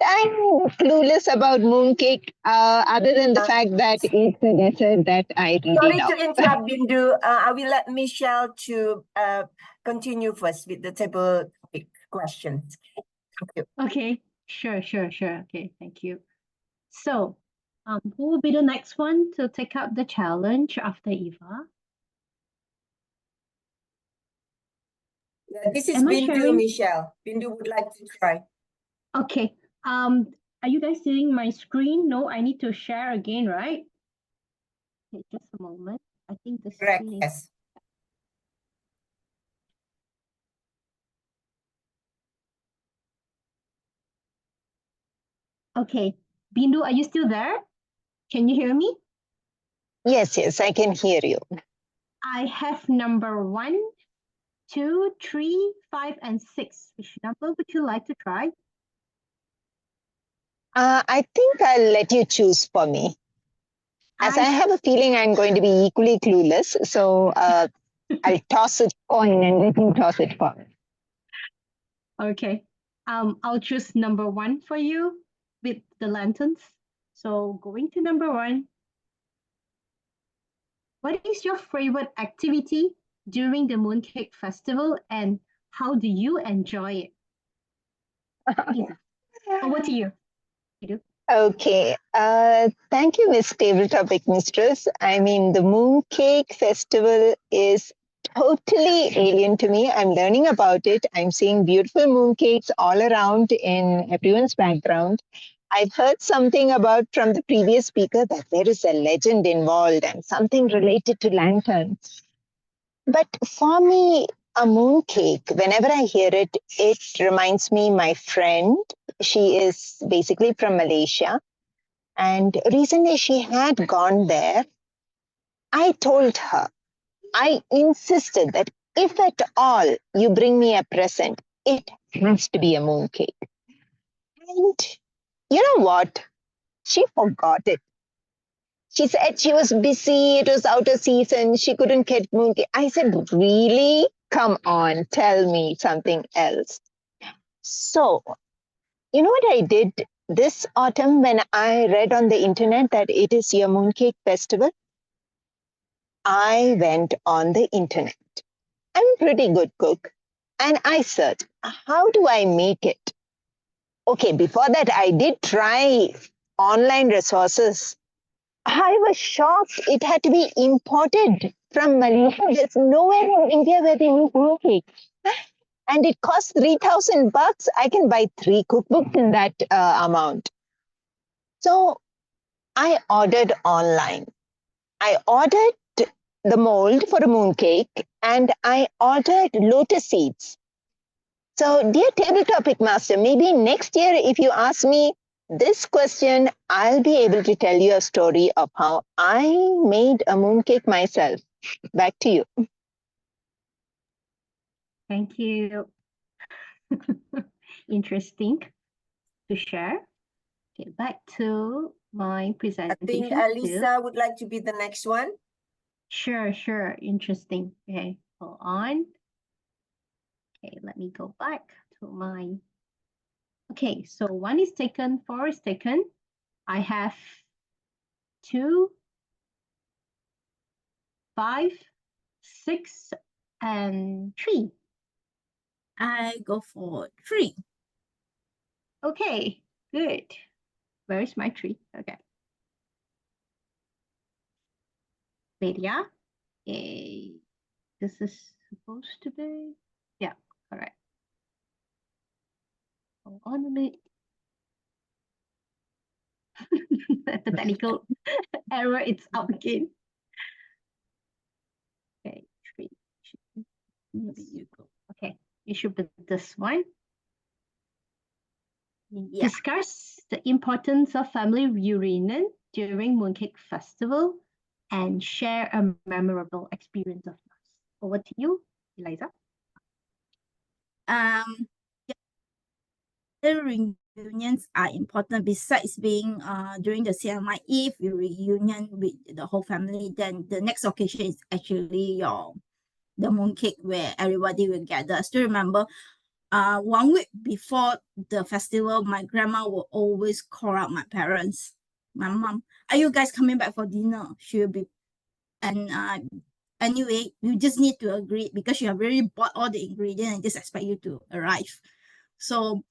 clueless about mooncake, other than the fact that it's a dessert that I really Sorry love. to interrupt, Bindu. I will let Michelle to continue first with the table topic questions. Thank you. Okay, sure. Okay, thank you. So, who will be the next one to take up the challenge after Eva? Yeah, this is Am I Bindu, sharing? Michelle. Bindu would like to try. Okay. Are you guys seeing my screen? No, I need to share again, right? Okay, just a moment. I think the Correct, screen is. yes. Okay. Bindu, are you still there? Can you hear me? Yes, I can hear you. I have number 1, 2, 3, 5, and 6. Which number would you like to try? I think I'll let you choose for me, as I have a feeling I'm going to be equally clueless. So I'll toss a coin and let you toss it for me. Okay. I'll choose number 1 for you with the lanterns. So going to number 1. What is your favorite activity during the Mooncake Festival and how do you enjoy it? Lisa, over to you. Okay. Thank you, Miss Favorite Topic Mistress. I mean, the Mooncake Festival is totally alien to me. I'm learning about it. I'm seeing beautiful mooncakes all around in everyone's background. I've heard something about from the previous speaker that there is a legend involved and something related to lanterns. But for me, a mooncake, whenever I hear it, it reminds me my friend. She is basically from Malaysia. And recently she had gone there. I told her, I insisted that if at all you bring me a present, it has to be a mooncake. And you know what? She forgot it. She said she was busy, it was out of season, she couldn't get mooncake. I said, really? Come on, tell me something else. So, you know what I did this autumn when I read on the internet that it is your mooncake festival? I went on the internet. I'm a pretty good cook. And I searched, how do I make it? Okay, before that, I did try online resources. I was shocked. It had to be imported from Malaysia. There's nowhere in India where they make mooncake. And it costs $3,000. I can buy 3 cookbooks in that amount. So I ordered online. I ordered the mold for a mooncake and I ordered lotus seeds. So, dear Table Topic Master, maybe next year, if you ask me this question, I'll be able to tell you a story of how I made a mooncake myself. Back to you. Thank you. Interesting to share. Okay, back to my I presentation. think Lisa would like to be the next one. Sure. Interesting. Okay, hold on. Okay, let me go back to my. Okay, so 1 is taken, 4 is taken. I have 2, 5, 6, and 3. I go for 3. Okay, good. Where is my 3? Okay. Lydia. Okay. This is supposed to be. Yeah, correct. Hold on a minute. The technical error, it's out again. Okay, 3. Maybe you go. Okay, you should be this one. Yeah. Discuss the importance of family reunion during Mooncake Festival and share a memorable experience of yours. Over to you, Eliza. reunions are important besides being during the CMI. If you reunion with the whole family, then the next occasion is actually the mooncake where everybody will gather. I still remember 1 week before the festival, my grandma will always call out my parents, my mom, are you guys coming back for dinner? She will be, and anyway, you just need to agree because you have already bought all the ingredients and just expect you to arrive. So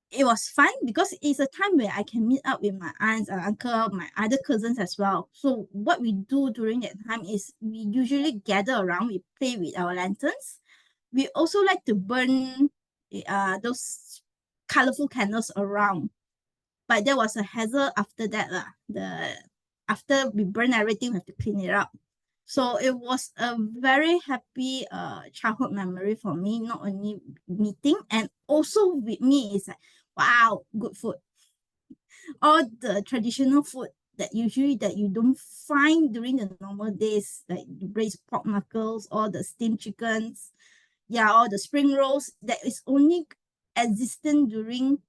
it was fun because it's a time where I can meet up with my aunts and uncle, my other cousins as well. So what we do during that time is we usually gather around, we play with our lanterns. We also like to burn those colorful candles around. But there was a hassle after that. After we burn everything, we have to clean it up. So it was a very happy childhood memory for me, not only meeting, and also with me is like, wow, good food. All the traditional food that usually that you don't find during the normal days, like braised pork knuckles, or the steamed chickens, yeah, or the spring rolls, that is only existent during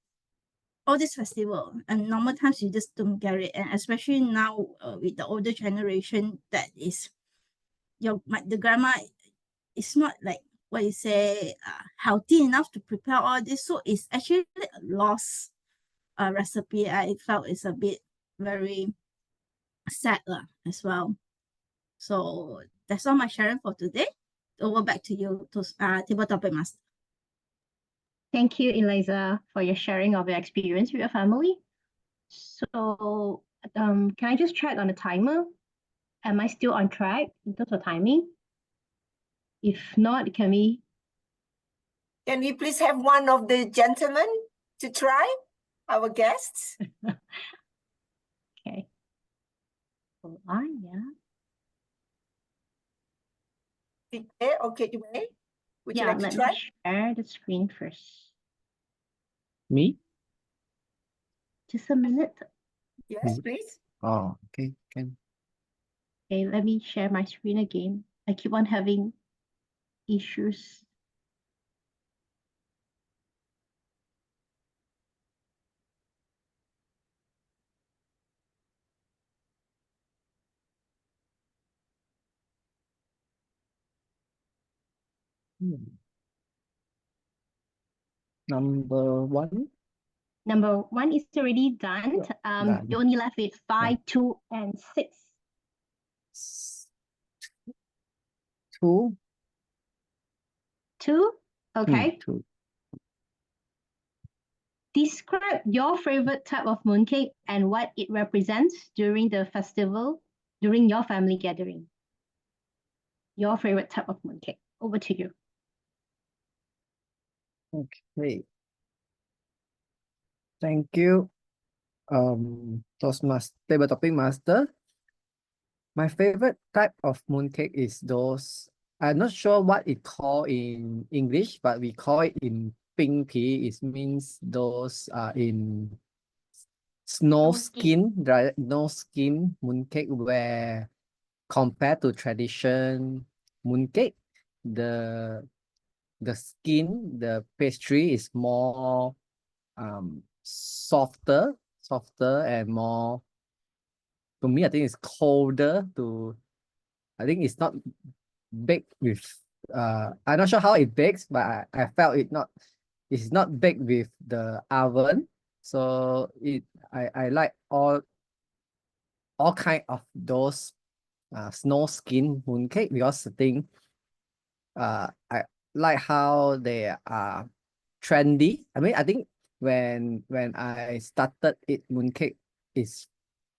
all this festival. And normal times you just don't get it, and especially now with the older generation, that is the grandma is not like what you say healthy enough to prepare all this, so it's actually a lost recipe. I felt it's a bit very sad as well. So that's all my sharing for today. Over back to you, table topic master. Thank you, Eliza, for your sharing of your experience with your family. So, can I just check on the timer? Am I still on track in terms of timing? If not, can we please have one of the gentlemen to try, our guests? Okay. Hold on, yeah. Okay, would you Yeah, like to let try? me share the screen first. Me? Just a minute. Yes, please. Oh, okay, can. Okay, let me share my screen again. I keep on having issues. Number one. Number one is already done. Done. You're only left with 5, 2, and 6. 2. 2? Okay. 2. Describe your favorite type of mooncake and what it represents during the festival, during your family gathering. Your favorite type of mooncake. Over to you. Okay. Thank you. Toastmaster, table topic master. My favorite type of mooncake is those, I'm not sure what it called in English, but we call it in pink pea. It means those in snow skin, right? No skin mooncake, where compared to tradition mooncake, the skin, the pastry is more softer and more, to me, I think it's colder to, I think it's not baked with, I'm not sure how it bakes, but I felt it's not baked with the oven. So I like all kind of those snow skin mooncake, because I think I like how they are trendy. I mean, I think when I started it, mooncake is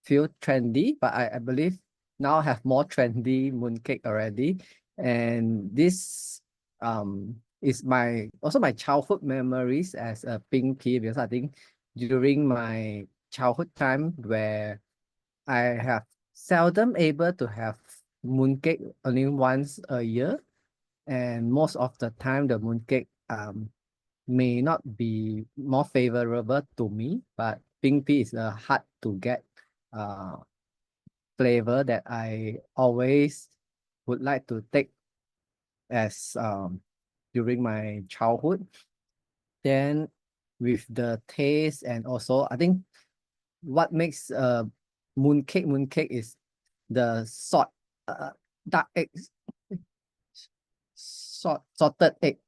feel trendy, but I believe now have more trendy mooncake already. And this is also my childhood memories as a pink pea, because I think during my childhood time, where I have seldom able to have mooncake, only once a year, and most of the time the mooncake may not be more favorable to me, but pink pea is a hard to get flavor that I always would like to take as during my childhood. Then with the taste, and also I think what makes mooncake is the dark eggs, salted egg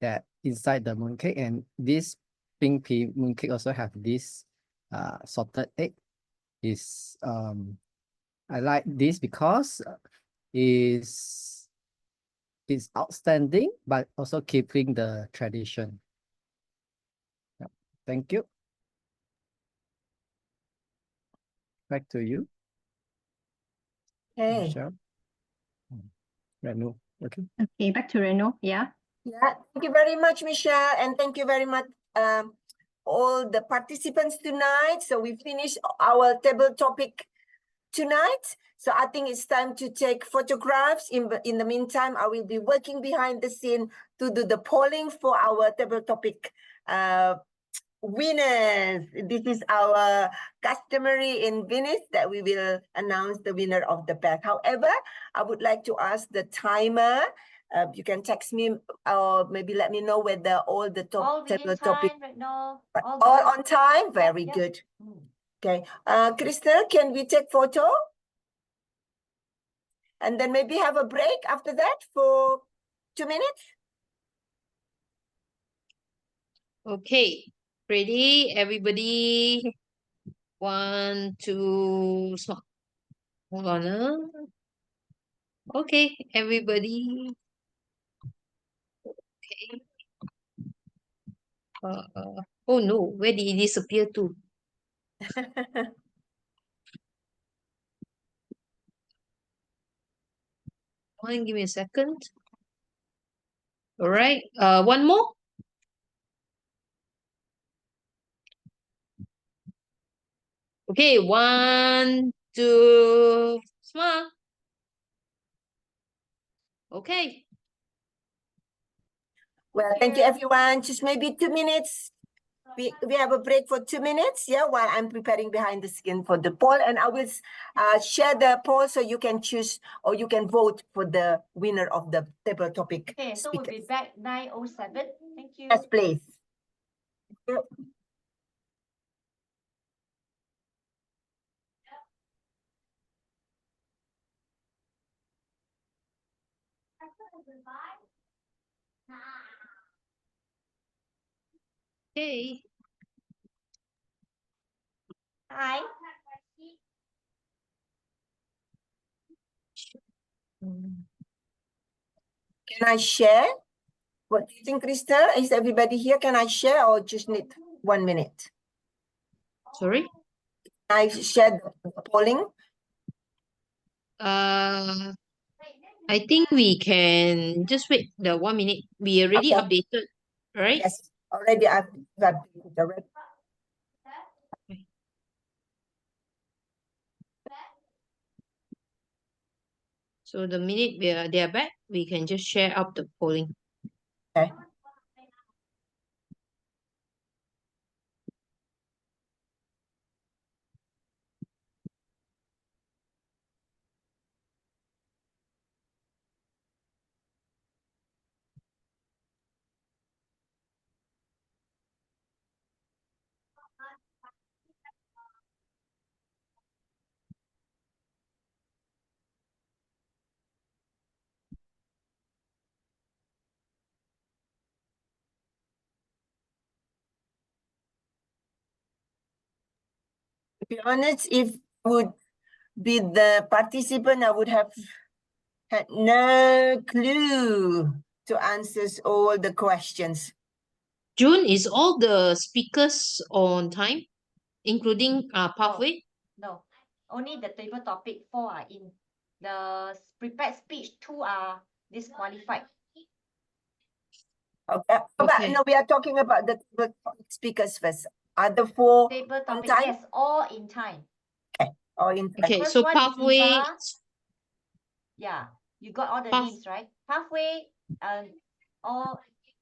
that inside the mooncake, and this pink pea mooncake also have this salted egg. Is I like this because is outstanding, but also keeping the tradition. Yeah. Thank you. Back to you, Okay. Michelle. Renu. Okay. Okay, back to Reno. Yeah. Yeah, thank you very much, Michelle, and thank you very much, all the participants tonight. So we finished our table topic tonight. So I think it's time to take photographs. In the meantime, I will be working behind the scene to do the polling for our table topic winners. This is our customary in Venice that we will announce the winner of the pack. However, I would like to ask the timer. You can text me or maybe let me know whether all the table topic right now. all on time. Very Yep. good. Okay. Crystal, can we take photo? And then maybe have a break after that for 2 minutes? Okay, ready, everybody? 1, 2, small. Hold on. Okay, everybody. Okay. Oh no, where did it disappear to? Give me a second. All right. One more. Okay, 1, 2, small. Okay. Well, thank you, everyone. Just maybe 2 minutes. We have a break for 2 minutes, yeah, while I'm preparing behind the scene for the poll. And I will share the poll so you can choose or you can vote for the winner of the table topic. Okay, so we'll be back 9:07. Thank you. Yes, please. Okay. Hi. Can I share? What do you think, Crystal? Is everybody here? Can I share or just need 1 minute? Sorry? I shared the polling. I think we can just wait the 1 minute. We already Okay. updated, right? Yes, already I've updated already. So the minute they are back, we can just share up the polling. Okay. To be honest, if would be the participant, I would have had no clue to answer all the questions. June, is all the speakers on time, including pathway? No, only the table topic 4 are in. The prepared speech 2 are disqualified. Okay. But no, we are talking about the speakers first. Are the 4 Table on topic, time? yes, all in time. Okay, all in time. Okay, First so one is pathway. Eva. Yeah, you got all the Path- names, right? Pathway, all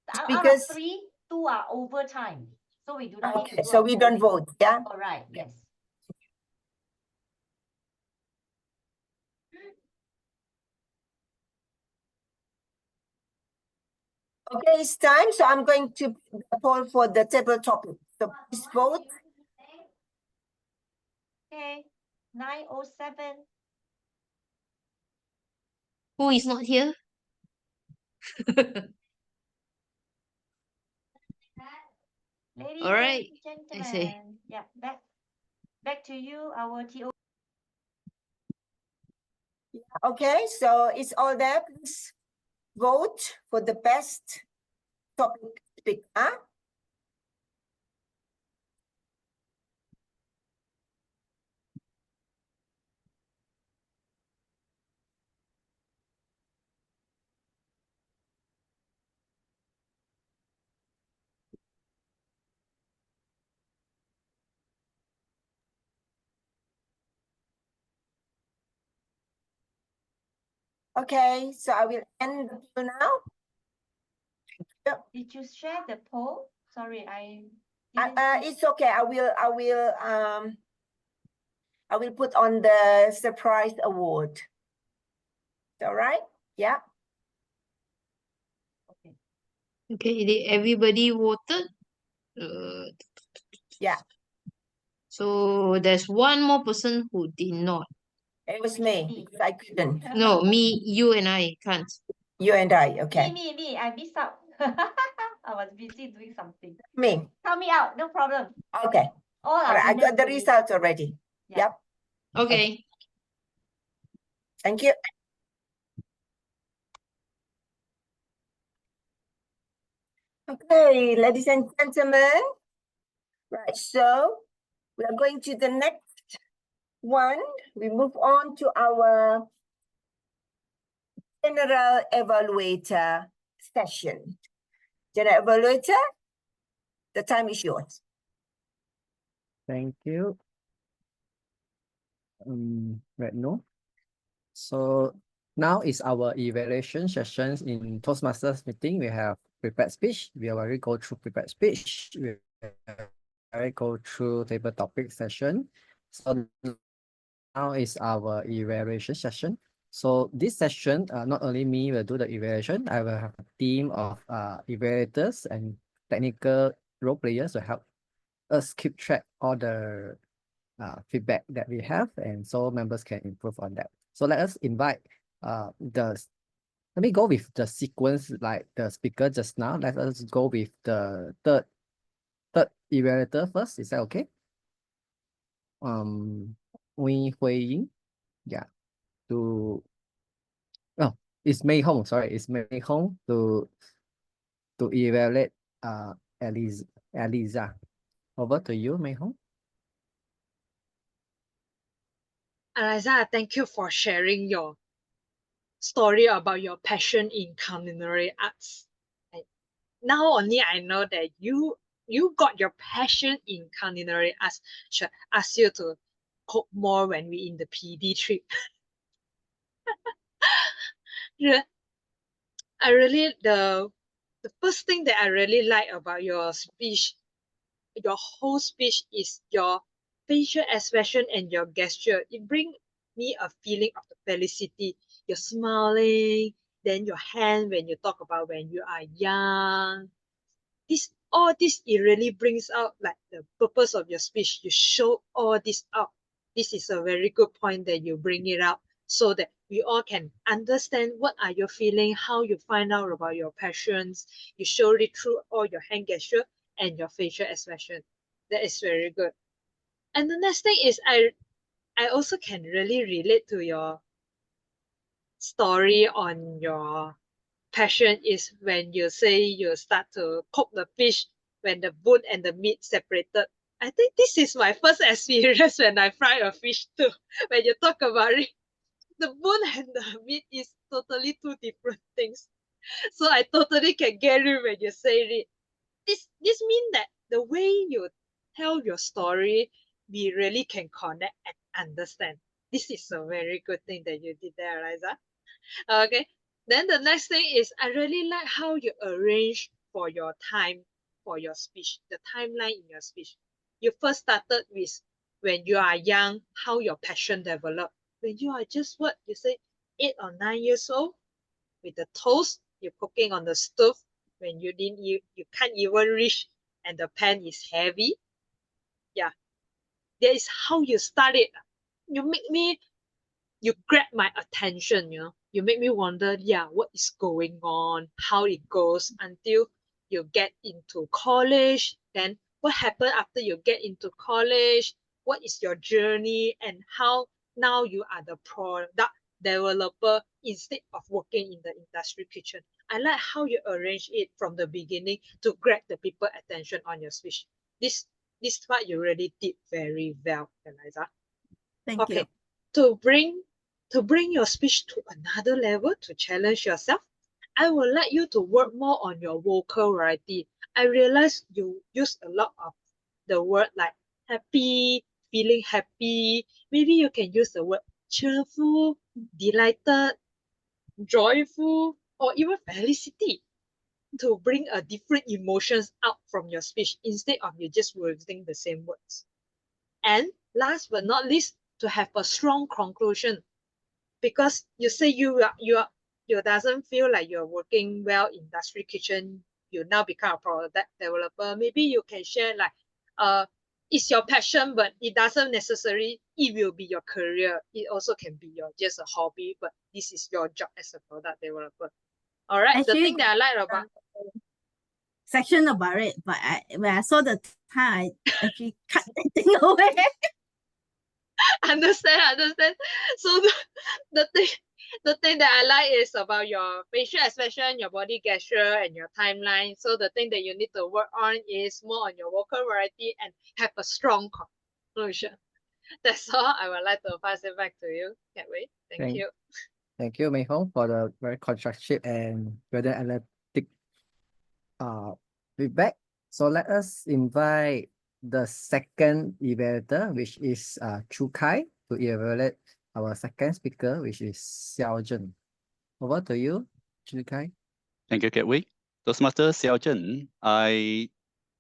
out Speakers. of 3, 2 are over time. So we do not need to Okay, do so a we don't polling. vote, yeah? All right, yes. Okay, it's time. So I'm going to poll for the table topic. So please vote. Okay, 9:07. Who is not here? Ladies All right, and I see. gentlemen, yeah, back to you, our TO. Okay, so it's all there. Please vote for the best topic speaker. Okay, so I will end the poll now. Did you share the poll? Sorry, I didn't see. It's okay. I will put on the surprise award. All right? Yeah. Okay, did everybody voted? Yeah. So there's one more person who did not. It was me because I couldn't. No, me, you and I can't. You and I, okay. Me, I missed out. I was busy doing something. Me. Count me out, no problem. Okay. All All are right, I got the winners results already. Yeah. Yep. Okay. Thank you. Okay, ladies and gentlemen. Right, so we are going to the next one. We move on to our general evaluator session. General evaluator, the time is yours. Thank you. Right now. So now is our evaluation sessions in Toastmasters meeting. We have prepared speech. We already go through prepared speech. We already go through table topic session. So now is our evaluation session. So this session, not only me will do the evaluation, I will have a team of evaluators and technical role players to help us keep track all the feedback that we have, and so members can improve on that. So let us invite let me go with the sequence like the speaker just now. Let us go with the third evaluator first. Is that okay? Wei Hui-ying, yeah, it's Mei Hong. Sorry, it's Mei Hong to evaluate Eliza. Over to you, Mei Hong. Eliza, thank you for sharing your story about your passion in culinary arts. Now only I know that you got your passion in culinary arts. Should ask you to cook more when we in the PD trip. I really the first thing that I really like about your speech, your whole speech, is your facial expression and your gesture. It brings me a feeling of the felicity. You're smiling, then your hand when you talk about when you are young. All this, it really brings out like the purpose of your speech. You show all this out. This is a very good point that you bring it up so that we all can understand what are you feeling, how you find out about your passions. You show it through all your hand gesture and your facial expression. That is very good. And the next thing is I also can really relate to your story on your passion is when you say you start to cook the fish when the bone and the meat separated. I think this is my first experience when I fry a fish too. When you talk about it, the bone and the meat is totally two different things. So I totally can get it when you say it. This means that the way you tell your story, we really can connect and understand. This is a very good thing that you did there, Eliza. Okay. Then the next thing is I really like how you arrange for your time for your speech, the timeline in your speech. You first started with when you are young, how your passion developed. When you are just what you say 8 or 9 years old, with the toast, you're cooking on the stove. when you can't even reach and the pen is heavy. Yeah, that is how you started. You grab my attention, you make me wonder, yeah, what is going on, how it goes until you get into college. Then what happened after you get into college? What is your journey and how now you are the product developer instead of working in the industry kitchen? I like how you arrange it from the beginning to grab the people attention on your speech. This part you really did very well, Eliza. Thank you. To bring your speech to another level, to challenge yourself, I would like you to work more on your vocal variety. I realize you use a lot of the word like happy, feeling happy. Maybe you can use the word cheerful, delighted, joyful, or even felicity to bring a different emotions out from your speech instead of you just using the same words. And last but not least, to have a strong conclusion, because you say you doesn't feel like you're working well in industry kitchen, you now become a product developer. Maybe you can share like it's your passion, but it doesn't necessarily it will be your career. It also can be your just a hobby, but this is your job as a product developer. All right. Actually, the thing that I like about section about it, but when I saw the time, I actually cut that thing away. understand. So the thing that I like is about your facial expression, your body gesture, and your timeline. So the thing that you need to work on is more on your vocal variety and have a strong conclusion. That's all. I would like to pass it back to you, Catway. Thank you. Thank you, Mei Hong, for the very constructive and very analytic feedback. So let us invite the second evaluator, which is Chu Kai, to evaluate our second speaker, which is Xiao Zhen. Over to you, Chu Kai. Thank you, Gateway. Toastmaster Xiao Zhen, I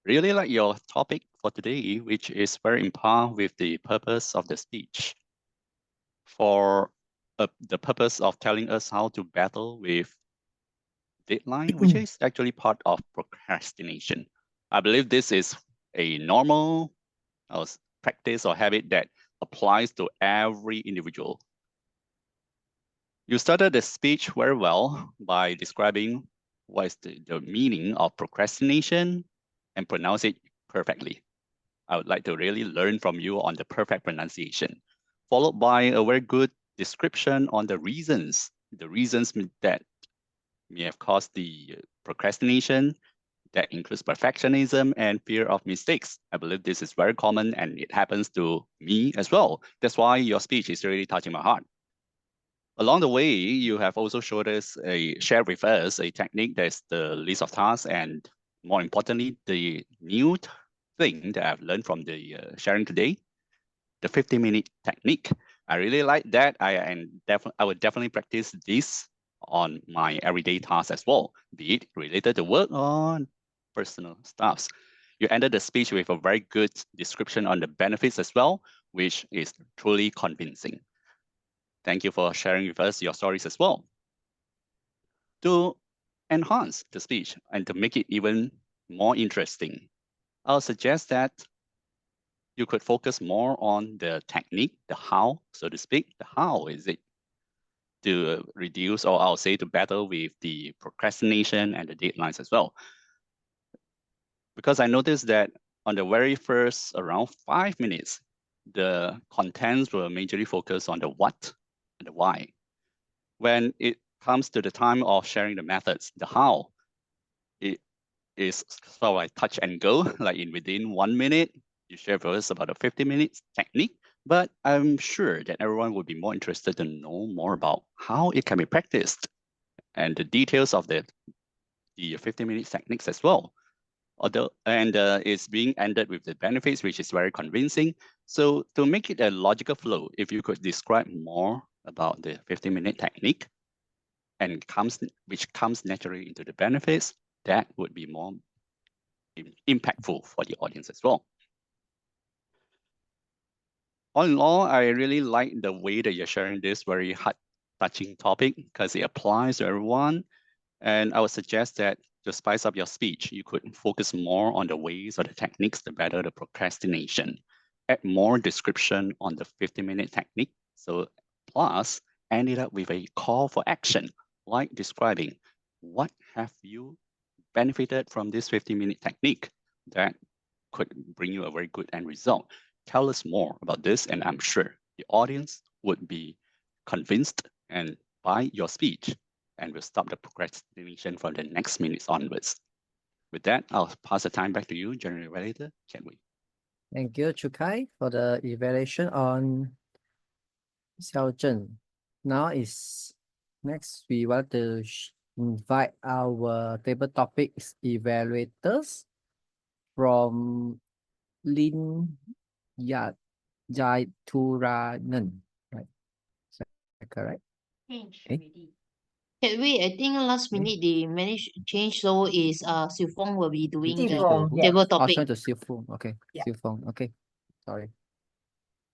really like your topic for today, which is very in par with the purpose of the speech. For the purpose of telling us how to battle with deadline, which is actually part of procrastination. I believe this is a normal practice or habit that applies to every individual. You started the speech very well by describing what is the meaning of procrastination and pronounce it perfectly. I would like to really learn from you on the perfect pronunciation, followed by a very good description on the reasons that may have caused the procrastination. That includes perfectionism and fear of mistakes. I believe this is very common and it happens to me as well. That's why your speech is really touching my heart. Along the way, you have also shared with us a technique that's the list of tasks, and more importantly, the new thing that I've learned from the sharing today, the 50-minute technique. I really like that. I would definitely practice this on my everyday tasks as well, be it related to work or personal stuffs. You ended the speech with a very good description on the benefits as well, which is truly convincing. Thank you for sharing with us your stories as well. To enhance the speech and to make it even more interesting, I'll suggest that you could focus more on the technique, the how, so to speak. The how is it to reduce, or I'll say to battle with the procrastination and the deadlines as well. Because I noticed that on the very first around 5 minutes, the contents were majorly focused on the what and the why. When it comes to the time of sharing the methods, the how, it is sort of like touch and go, like within 1 minute, you share with us about a 50-minute technique, but I'm sure that everyone would be more interested to know more about how it can be practiced and the details of the 50-minute techniques as well. It's being ended with the benefits, which is very convincing. So to make it a logical flow, if you could describe more about the 50-minute technique and which comes naturally into the benefits, that would be more impactful for the audience as well. All in all, I really like the way that you're sharing this very heart-touching topic because it applies to everyone. And I would suggest that to spice up your speech, you could focus more on the ways or the techniques to better the procrastination. Add more description on the 15-minute technique. So plus, end it up with a call for action, like describing what have you benefited from this 15-minute technique that could bring you a very good end result. Tell us more about this, and I'm sure the audience would be convinced and by your speech, and will stop the procrastination from the next minutes onwards. With that, I'll pass the time back to you, General Evaluator, can we? Thank you, Chukai, for the evaluation on Xiao Zhen. Now is next we want to invite our table topics evaluators from Lin Jaituranan, right? Is that correct? Change Okay. already. Can we, I think last minute they managed to change, so is Siu Fong will be doing Siu the Fong, yeah. table Oh, topic. sorry to Siu Fong. Okay, Yeah. Siu Fong. Okay, sorry.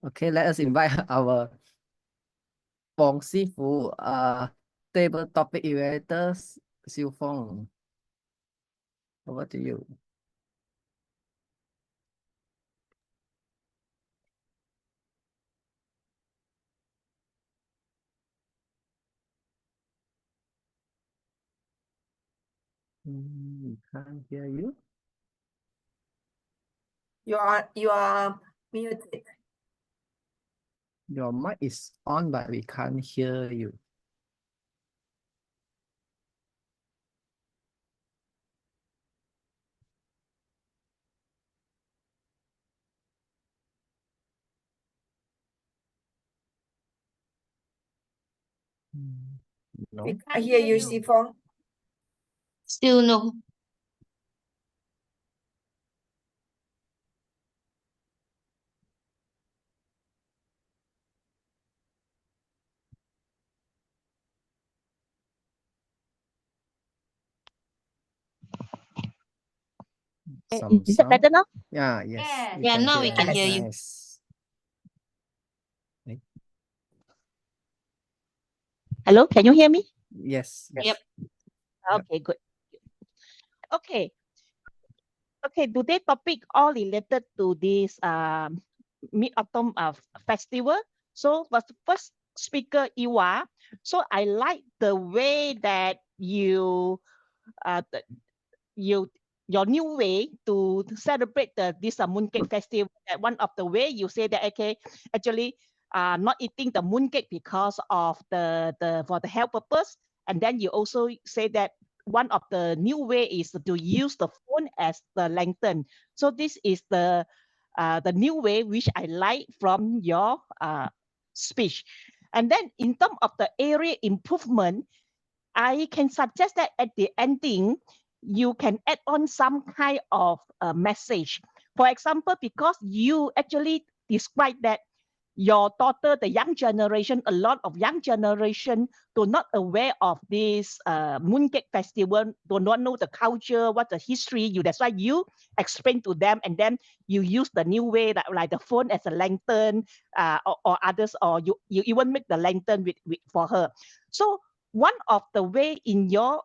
Okay, let us invite our Fong Sifu, table topic evaluators, Siu Fong. Over to you. We can't hear you. You are muted. Your mic is on, but we can't hear you. No. We can't hear you, Si Fong. Still no. Some Is it better sound. now? Yeah, yes. Yes. We Yeah, can now we hear can you. hear you. Nice. Hello, can you hear me? Yes. Yep. Yep. Okay, good. Okay. Okay, today topic all related to this Mid-Autumn festival. So was the first speaker Iwa. So I like the way that you your new way to celebrate this Mooncake festival. That one of the way you say that okay, actually not eating the mooncake because of the for the health purpose, and then you also say that one of the new way is to use the phone as the lantern. So this is the new way which I like from your speech. And then in terms of the area improvement, I can suggest that at the ending, you can add on some kind of message. For example, because you actually describe that your daughter, the young generation, a lot of young generation do not aware of this Mooncake festival, do not know the culture, what the history. That's why you explain to them, and then you use the new way, like the phone as a lantern, or others, or you even make the lantern with for her. So one of the way in your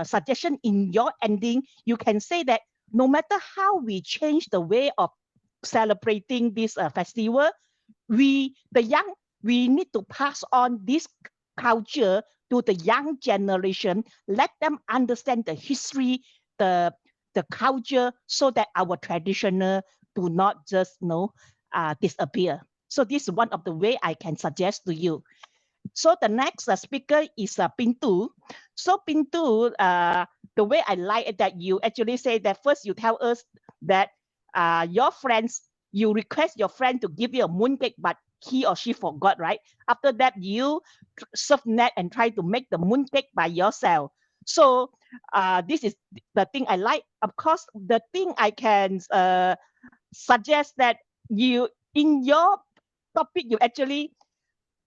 suggestion in your ending, you can say that no matter how we change the way of celebrating this festival, we need to pass on this culture to the young generation. Let them understand the history, the culture, so that our traditional do not just disappear. So this is one of the way I can suggest to you. So the next speaker is Pintu. So Pintu, the way I like it that you actually say that first you tell us that your friends, you request your friend to give you a mooncake, but he or she forgot, right? After that, you surf net and try to make the mooncake by yourself. So this is the thing I like. Of course, the thing I can suggest that you, in your topic, you actually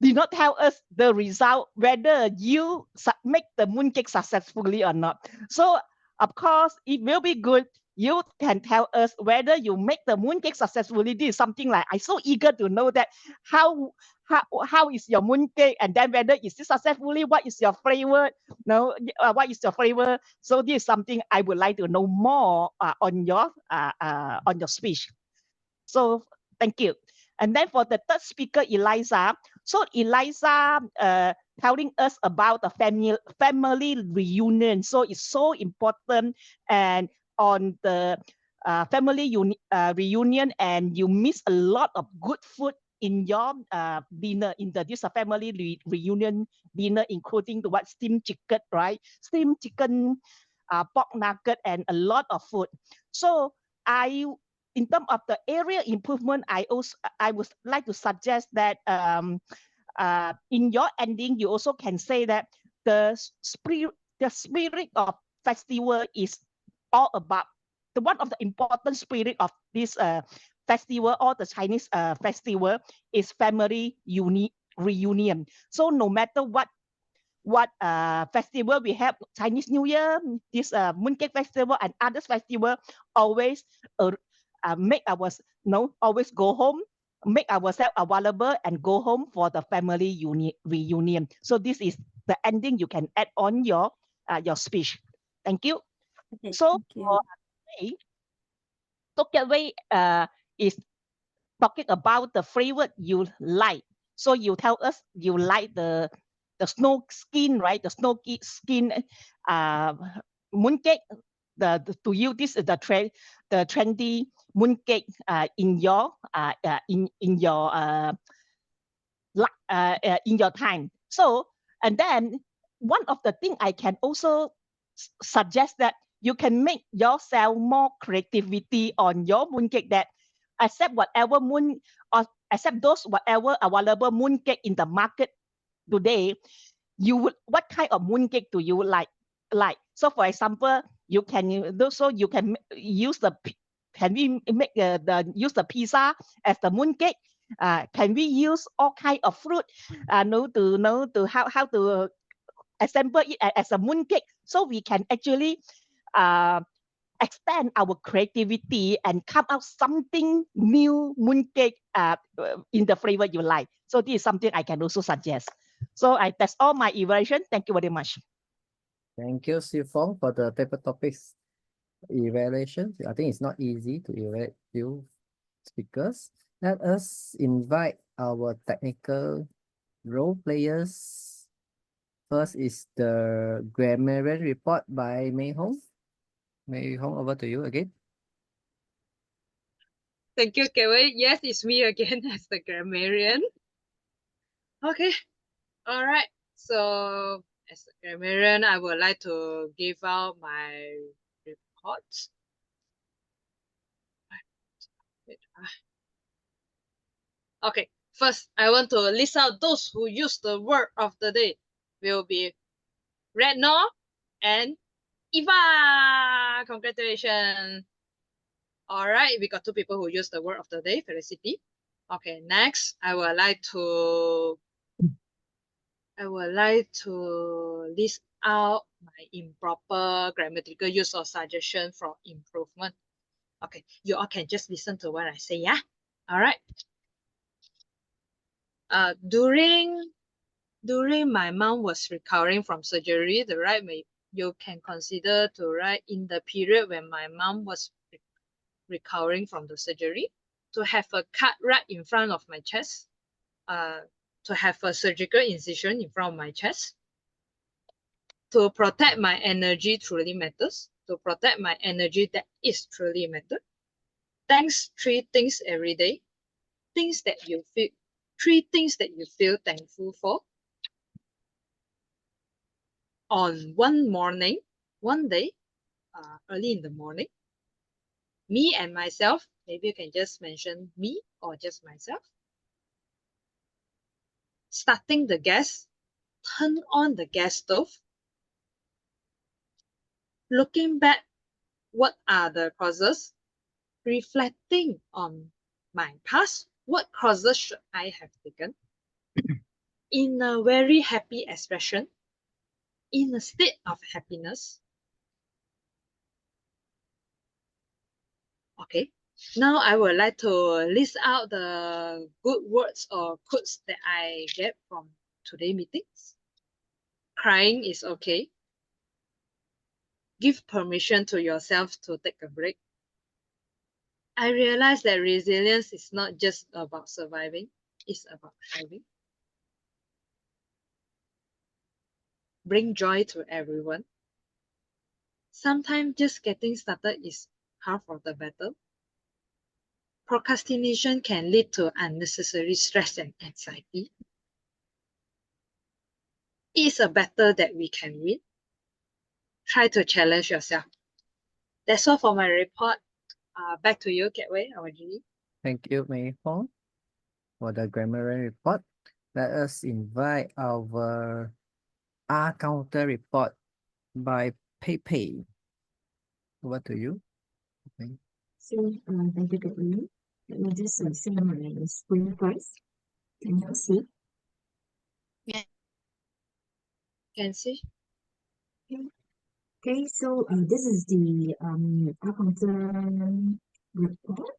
did not tell us the result, whether you make the mooncake successfully or not. So of course, it will be good you can tell us whether you make the mooncake successfully. This is something like I'm so eager to know that how is your mooncake, and then whether is it successfully, what is your flavor, what is your flavor. So this is something I would like to know more on your speech. So thank you. And then for the third speaker, Eliza. So Eliza telling us about the family reunion. So it's so important, and on the family reunion, and you miss a lot of good food in your dinner, in this family reunion dinner, including the steamed chicken, right? Steamed chicken, pork nugget, and a lot of food. So in terms of the area improvement, I would like to suggest that in your ending, you also can say that the spirit of festival is all about one of the important spirit of this festival, or the Chinese festival, is family reunion. So no matter what festival we have, Chinese New Year, this Mooncake Festival, and other festival, always make us always go home, make ourselves available, and go home for the family reunion. So this is the ending you can add on your speech. Thank you. Okay, so thank you. for today, Tokyo is talking about the flavor you like. So you tell us you like the snow skin, right? The snow skin mooncake. To you, this is the trendy mooncake in your in your time. So, and then one of the thing I can also suggest that you can make yourself more creativity on your mooncake, that accept whatever accept those whatever available mooncake in the market today. What kind of mooncake do you like? So for example, you can use can we make use the pizza as the mooncake? Can we use all kind of fruit to how to assemble it as a mooncake, so we can actually expand our creativity and come out something new mooncake in the flavor you like. So this is something I can also suggest. So that's all my evaluation. Thank you very much. Thank you, Sifong, for the paper topics evaluation. I think it's not easy to evaluate few speakers. Let us invite our technical role players. First is the grammarian report by Mei Hong. Mei Hong, over to you again. Thank you, Kevin. Yes, it's me again as the grammarian. Okay. All right. So as a grammarian, I would like to give out my reports. Okay. First, I want to list out those who use the word of the day. Will be Redno and Eva. Congratulations. All right, we got two people who use the word of the day, Felicity. Okay, next, I would like to list out my improper grammatical use or suggestion for improvement. Okay, you all can just listen to what I say, yeah? All right. During my mom was recovering from surgery, the right you can consider to write in the period when my mom was recovering from the surgery, to have a cut right in front of my chest, to have a surgical incision in front of my chest, to protect my energy truly matters, to protect my energy that is truly matter. Thanks 3 things every day, things that you feel, 3 things that you feel thankful for. On one day, early in the morning, me and myself, maybe you can just mention me or just myself. Starting the gas, turn on the gas stove. Looking back, what are the causes? Reflecting on my past, what causes should I have taken? In a very happy expression, in a state of happiness. Okay. Now I would like to list out the good words or quotes that I get from today's meetings. Crying is okay. Give permission to yourself to take a break. I realize that resilience is not just about surviving, it's about thriving. Bring joy to everyone. Sometimes just getting started is half of the battle. Procrastination can lead to unnecessary stress and anxiety. It's a battle that we can win. Try to challenge yourself. That's all for my report. Back to you, Gateway, our GE. Thank you, Mei Hong, for the grammar report. Let us invite our R counter report by Pepe. Over to you. Okay. So, thank you, Kathleen. Let me just share my screen first. Can you see? Can see. Okay, so this is the accountant report.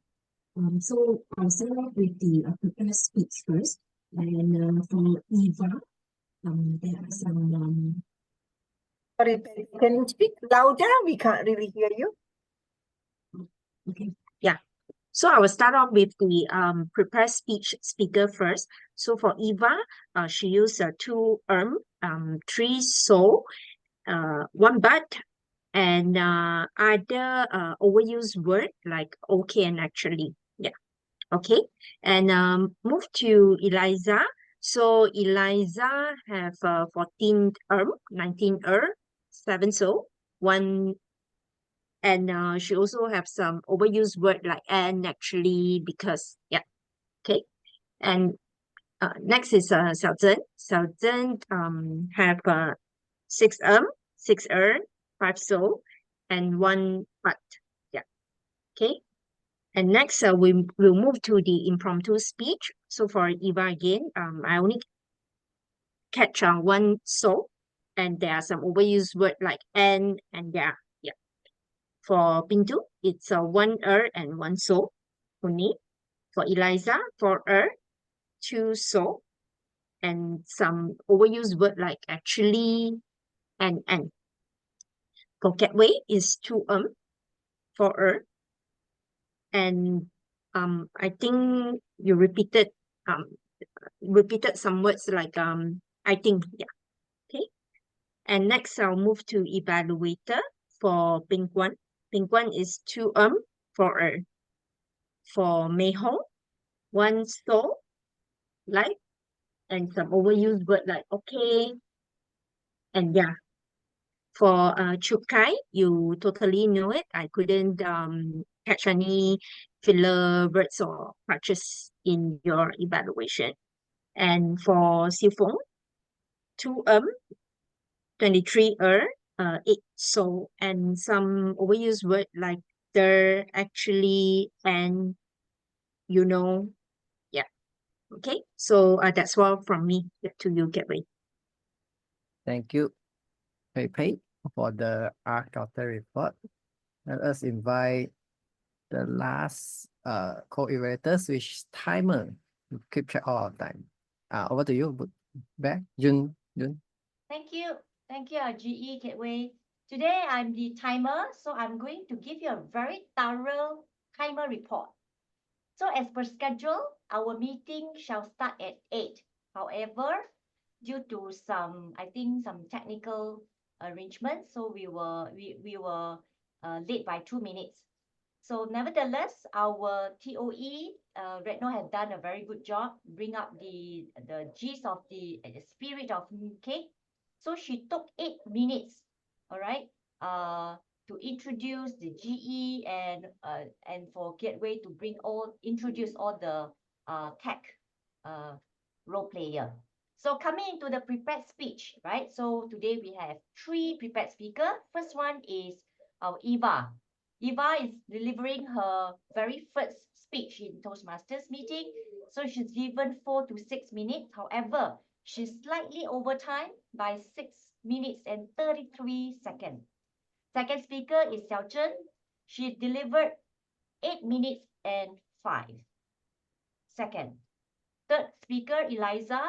So I'll start off with the prepared speech first, and for Eva, there are some Sorry, can you speak louder? We can't really hear you. okay, yeah. So I will start off with the prepared speech speaker first. So for Eva, she used two three so, one but, and other overused word like okay and actually. Yeah. Okay. And move to Eliza. So Eliza have 14 19 7 so, one, and she also have some overused word like and actually because. Yeah. Okay. And next is Xiao Zhen. Xiao Zhen have 6 6 5 so, and one but. Yeah. Okay. And next, we will move to the impromptu speech. So for Eva again, I only catch one so, and there are some overused word like and yeah, yeah. For Pintu, it's one and one so only. For Eliza, for two so, and some overused word like actually and. For Gateway is two for and I think you repeated some words like I think. Yeah. Okay. And next I'll move to evaluator for Pink One. Pink One is two for for Mei Hong, one so like, and some overused word like okay and yeah. For Chukai, you totally know it. I couldn't catch any filler words or patches in your evaluation. And for Siu Feng, two 23 eight so, and some overused word like there, actually, and you know. Yeah. Okay. So that's all from me. Back to you, Gateway. Thank you, Pepe, for the R counter report. Let us invite the last co-evaluators, which is timer, to keep track all of time. Over to you, back, Jun. Thank you. Thank you, GE Gateway. Today I'm the timer, so I'm going to give you a very thorough timer report. So as per schedule, our meeting shall start at 8. However, due to some, I think some technical arrangements, so we were late by 2 minutes. So nevertheless, our TOE, Retno, had done a very good job, bring up the gist of the spirit of Mooncake. So she took 8 minutes, all right, to introduce the GE and for Gateway to introduce all the tech role player. So coming into the prepared speech, right? So today we have 3 prepared speakers. First one is our Eva. Eva is delivering her very first speech in Toastmasters meeting. So she's given 4 to 6 minutes. However, she's slightly over time by 6 minutes and 33 seconds. Second speaker is Xiao Zhen. She delivered 8 minutes and 5 seconds. Third speaker, Eliza,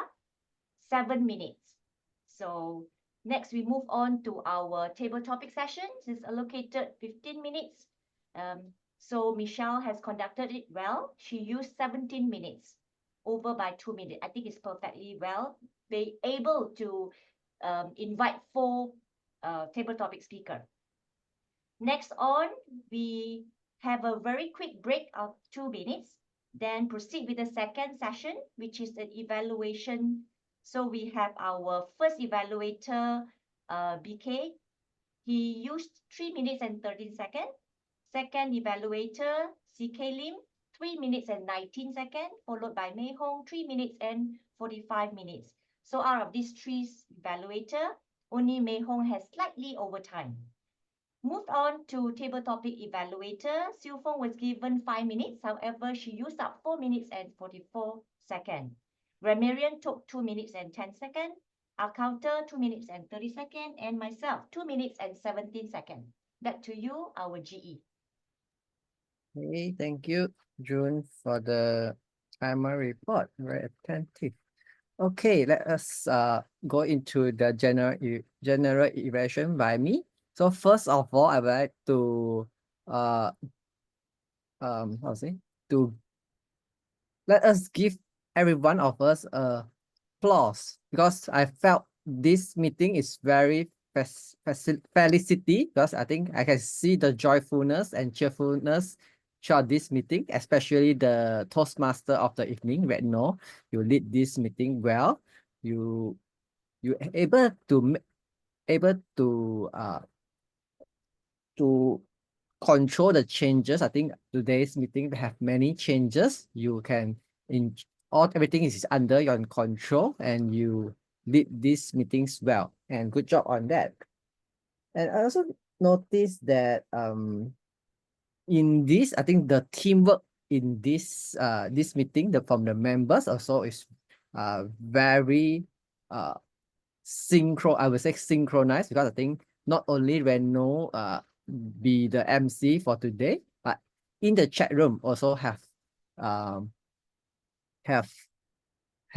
7 minutes. So next we move on to our table topic sessions. It's allocated 15 minutes. So Michelle has conducted it well. She used 17 minutes, over by 2 minutes. I think it's perfectly well. Be able to invite 4 table topic speaker. Next on, we have a very quick break of 2 minutes, then proceed with the second session, which is an evaluation. So we have our first evaluator, BK. He used 3 minutes and 13 seconds. Second evaluator, CK Lim, 3 minutes and 19 seconds, followed by Mei Hong, 3 minutes and 45 minutes. So out of these 3 evaluator, only Mei Hong has slightly over time. Moved on to table topic evaluator. Siu Feng was given 5 minutes. However, she used up 4 minutes and 44 seconds. Ramarian took 2 minutes and 10 seconds. Our counter 2 minutes and 30 seconds. And myself 2 minutes and 17 seconds. Back to you, our GE. Okay, thank you, June, for the timer report. Very attentive. Okay, let us go into the general evaluation by me. So first of all, I would like to how to say, to let us give every one of us a applause, because I felt this meeting is very felicity, because I think I can see the joyfulness and cheerfulness throughout this meeting, especially the Toastmaster of the evening, Retno. You lead this meeting well. You able to control the changes. I think today's meeting have many changes. You can everything is under your control, and you lead these meetings well. And good job on that. And I also noticed that in this, I think the teamwork in this meeting, from the members also is very I would say synchronized, because I think not only Reno be the MC for today, but in the chat room also have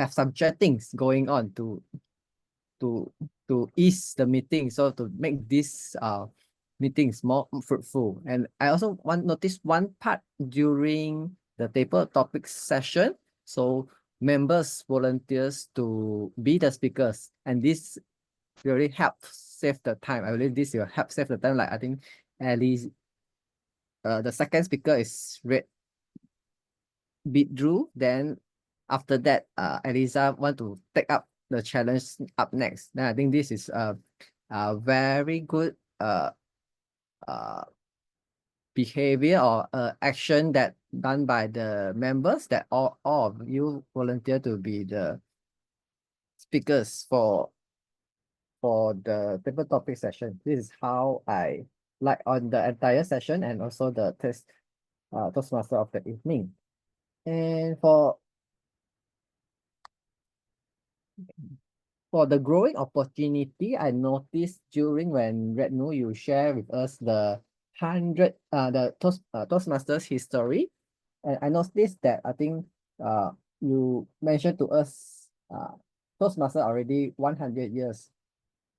some chattings going on to ease the meeting, so to make this meetings more fruitful. And I also notice one part during the table topic session. So members volunteers to be the speakers, and this really help save the time. I believe this will help save the time. Like I think at least the second speaker is Drew. Then after that, Eliza want to take up the challenge up next. Then I think this is a very good behavior or action that done by the members, that all of you volunteer to be the speakers for the table topic session. This is how I like on the entire session, and also the Toastmaster of the evening. And for the growing opportunity, I noticed during when Redno you share with us the Toastmasters history, and I noticed that I think you mentioned to us Toastmaster already 100 years.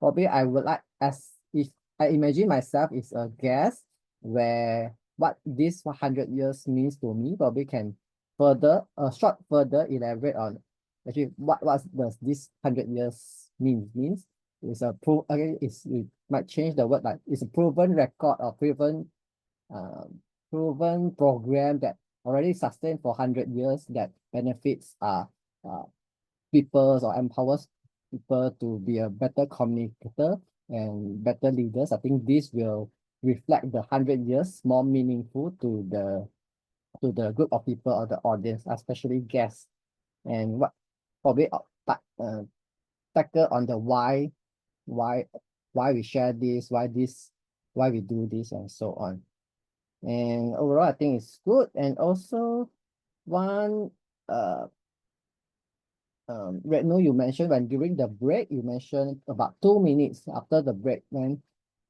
Probably I would like, as if I imagine myself is a guest, where what this 100 years means to me, probably can further elaborate on actually what does this 100 years means. It's a we might change the word, like it's a proven record or proven program that already sustained for 100 years, that benefits people or empowers people to be a better communicator and better leaders. I think this will reflect the 100 years more meaningful to the group of people or the audience, especially guests. And what probably tackle on the why we share this, why we do this, and so on. And overall, I think it's good. And also one Retno, you mentioned when during the break, you mentioned about 2 minutes after the break, when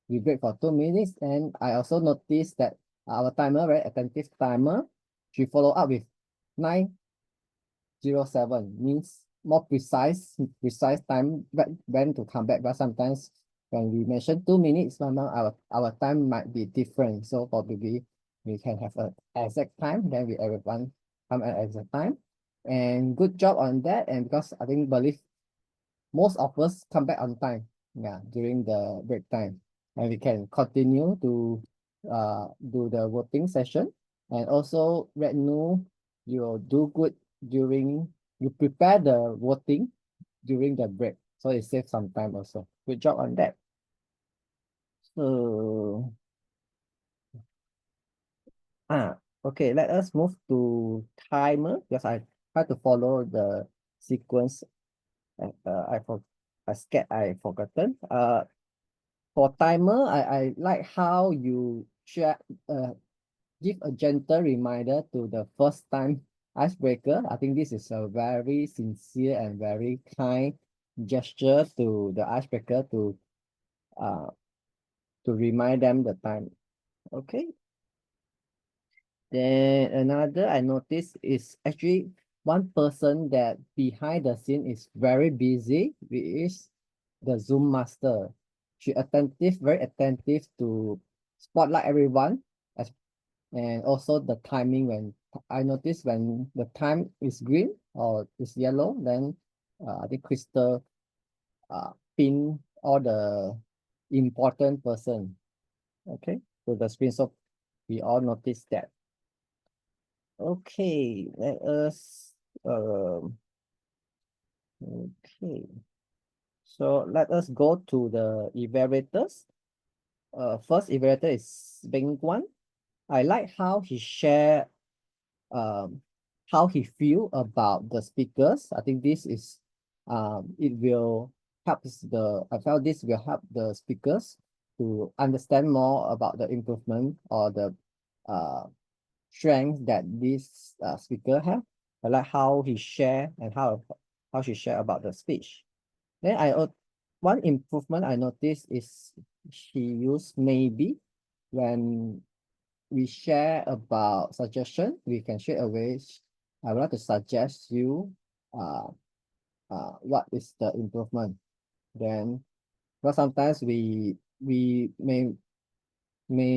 we break for 2 minutes. And I also noticed that our timer, very attentive timer, she follow up with 9:07, means more precise time when to come back. But sometimes when we mention 2 minutes, sometimes our time might be different. So probably we can have an exact time, then everyone come at exact time. And good job on that. And because I believe most of us come back on time, during the break time, and we can continue to do the voting session. And also, Rednu, you'll do good you prepare the voting during the break, so it saves some time also. Good job on that. So okay, let us move to timer, because I try to follow the sequence. I scared I forgotten. For timer, I like how you share give a gentle reminder to the first time icebreaker. I think this is a very sincere and very kind gesture to the icebreaker to remind them the time. Okay. Then another I noticed is actually one person that behind the scene is very busy, which is the Zoom master. She very attentive to spotlight everyone, and also the timing. When I notice when the time is green or is yellow, then I think Crystal pin all the important person, okay, to the screen, so we all notice that. Okay, let us okay, so let us go to the evaluators. First evaluator is Bing Guan. I like how he share how he feel about the speakers. I think this is it will I felt this will help the speakers to understand more about the improvement or the strength that this speaker have. I like how he share and how she share about the speech. Then one improvement I noticed is she used maybe when we share about suggestion. We can straight away, I would like to suggest you what is the improvement. Then, because sometimes we may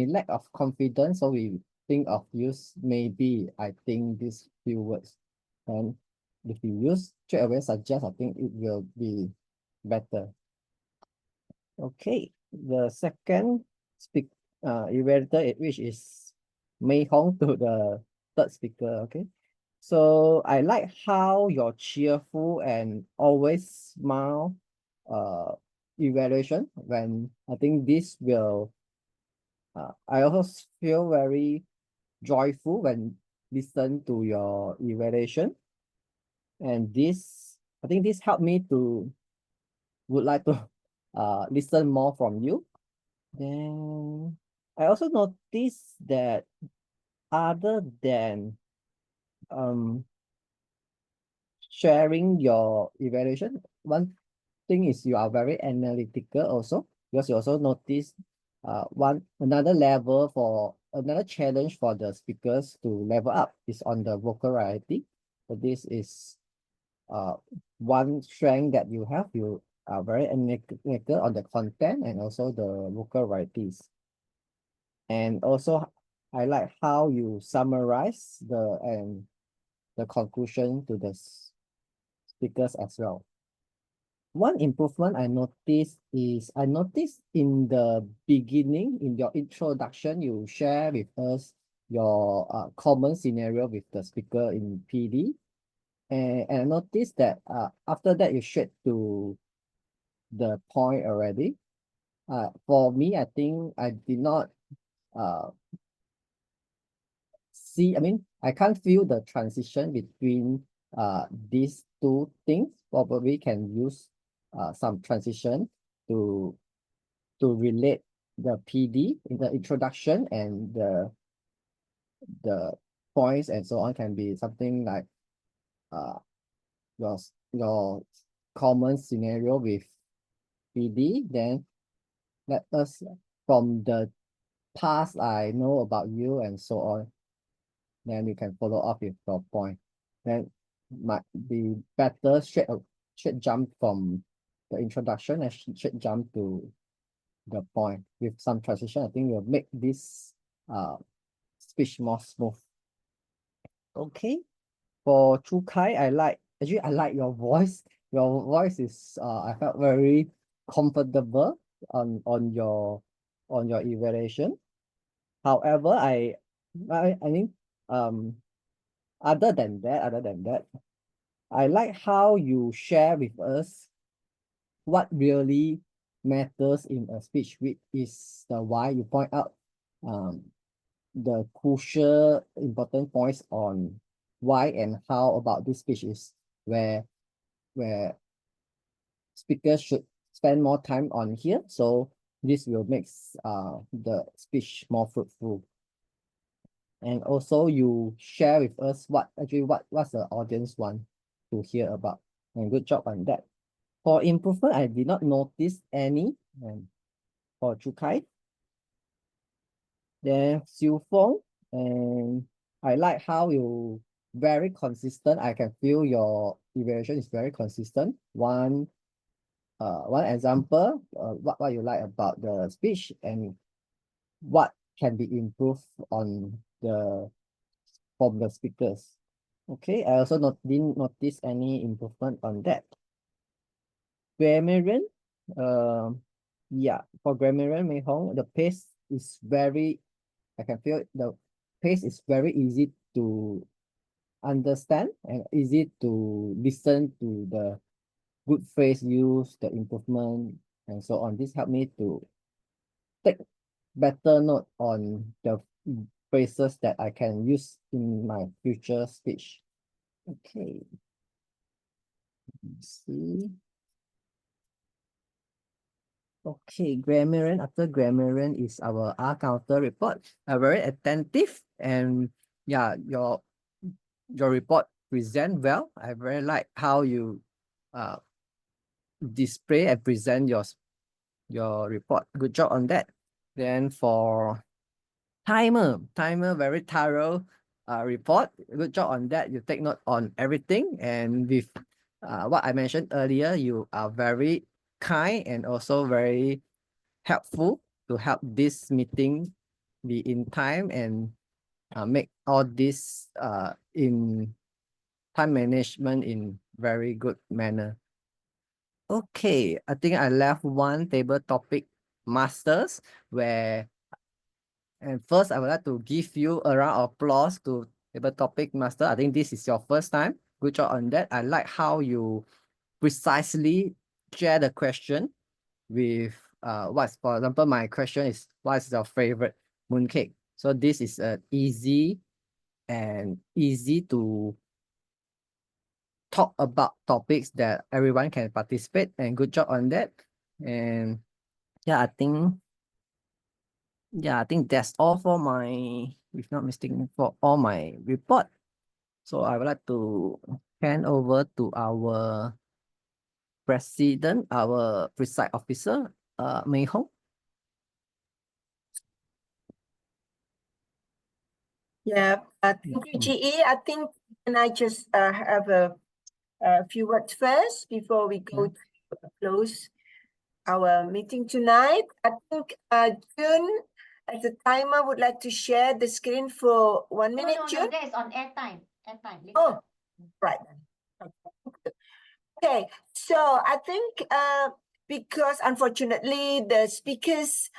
lack of confidence, so we think of use maybe, I think, these few words. And if you use straight away suggest, I think it will be better. Okay, the second evaluator, which is Mei Hong, to the third speaker. Okay, so I like how your cheerful and always smile evaluation. When I think this will I also feel very joyful when listen to your evaluation, and this I think this helped me to would like to listen more from you. Then I also noticed that other than sharing your evaluation, one thing is you are very analytical also, because you also notice another challenge for the speakers to level up is on the vocal variety. So this is one strength that you have. You are very analytical on the content and also the vocal varieties. And also I like how you summarize the conclusion to the speakers as well. One improvement I noticed is in the beginning, in your introduction, you share with us your common scenario with the speaker in PD. And I noticed that after that you straight to the point already. For me, I think I did not I can't feel the transition between these two things. Probably can use some transition to relate the PD in the introduction, and the points and so on can be something like your common scenario with PD. Then let us from the past I know about you and so on. Then you can follow up with your point. Then might be better straight jump from the introduction and straight jump to the point with some transition. I think will make this speech more smooth. Okay. For Chu Kai, I like your voice. Your voice is I felt very comfortable on your evaluation. However, I mean other than that, I like how you share with us what really matters in a speech, which is the why. You point out the crucial important points on why and how about this speech is where speakers should spend more time on here. So this will make the speech more fruitful. And also you share with us what's the audience want to hear about. And good job on that. For improvement, I did not notice any. And for Chu Kai, then Xiu Feng, and I like how you very consistent. I can feel your evaluation is very consistent. One example, what you like about the speech and what can be improved on from the speakers. Okay, I also didn't notice any improvement on that. Grammarian, yeah, for grammarian Mei Hong, the pace is very, I can feel the pace is very easy to understand and easy to listen to the good phrase use, the improvement, and so on. This helped me to take better note on the phrases that I can use in my future speech. Okay. Let's see. Okay, grammarian. After grammarian is our R counter report. Very attentive and yeah, your report present well. I very like how you display and present your report. Good job on that. Then for timer very thorough report. Good job on that. You take note on everything, and with what I mentioned earlier, you are very kind and also very helpful to help this meeting be in time and make all this in time management in very good manner. Okay, I think I left one table topic masters where, and first I would like to give you a round of applause to table topic master. I think this is your first time. Good job on that. I like how you precisely share the question with for example, my question is what's your favorite mooncake? So this is easy to talk about topics that everyone can participate, and good job on that. And yeah, I think that's all for my, if not mistaken, for all my report. So I would like to hand over to our president, our preside officer, Mei Hong. Yeah, thank you, GE. I think can I just have a few words first before we go to close our meeting tonight. I think June, as a timer, would like to share the screen for 1 minute. No, June? that is on airtime. Airtime. Oh, right. Okay, so I think because unfortunately the speakers,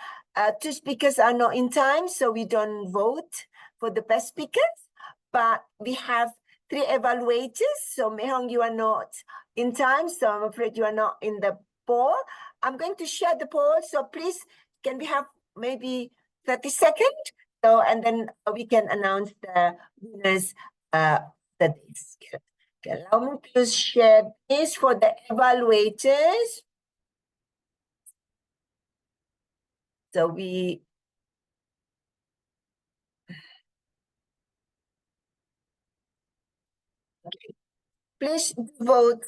two speakers are not in time, so we don't vote for the best speakers, but we have 3 evaluators. So Mei Hong, you are not in time, so I'm afraid you are not in the poll. I'm going to share the poll, so please, can we have maybe 30 seconds? So, and then we can announce the winners the days. Okay, allow me to share this for the evaluators. So we please vote.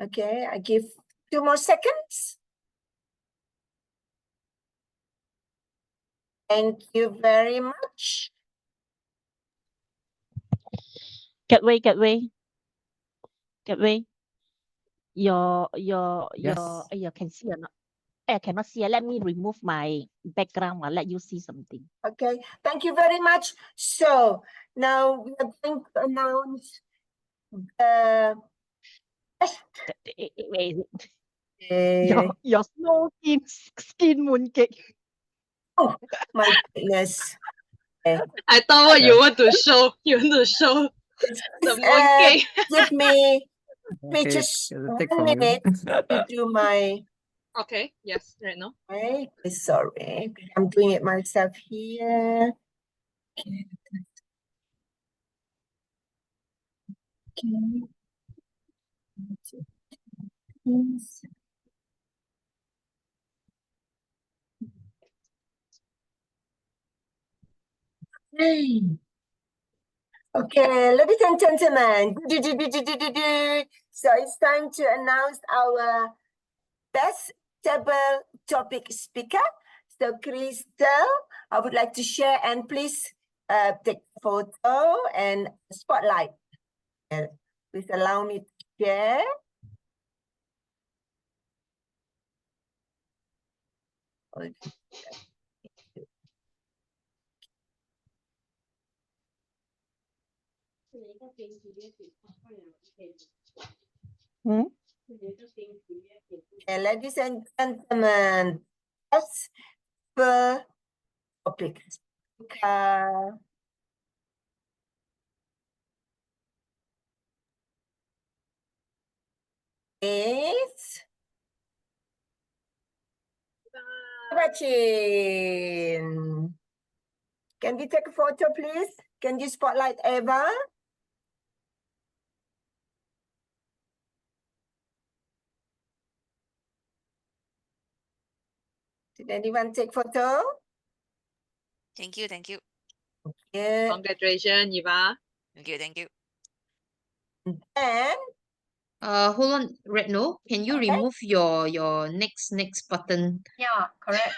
Okay, I give 2 more seconds. Thank you very much. Gateway. Your Yes. you can see or not? I cannot see. Let me remove my background. I'll let you see something. Okay, thank you very much. So now we are going to announce Your snow skin mooncake. Oh my goodness. I thought what you want to show. You want to show the mooncake. Give me Okay, just it'll take 1 from you. minute to do my. Okay, yes, right now. Okay, sorry, I'm doing it myself here. Okay. Okay. Hey. Okay, ladies and gentlemen. So it's time to announce our best table topic speaker. So Crystal, I would like to share and please take photo and spotlight. Please allow me to share. Okay, ladies and gentlemen, that's the topic. Is Bachin. Can we take a photo, please? Can you spotlight Eva? Did anyone take photo? Thank you. Yeah. Congratulations, Eva. Thank you. And Hold on, Retno. Can you remove your next button? Yeah, correct.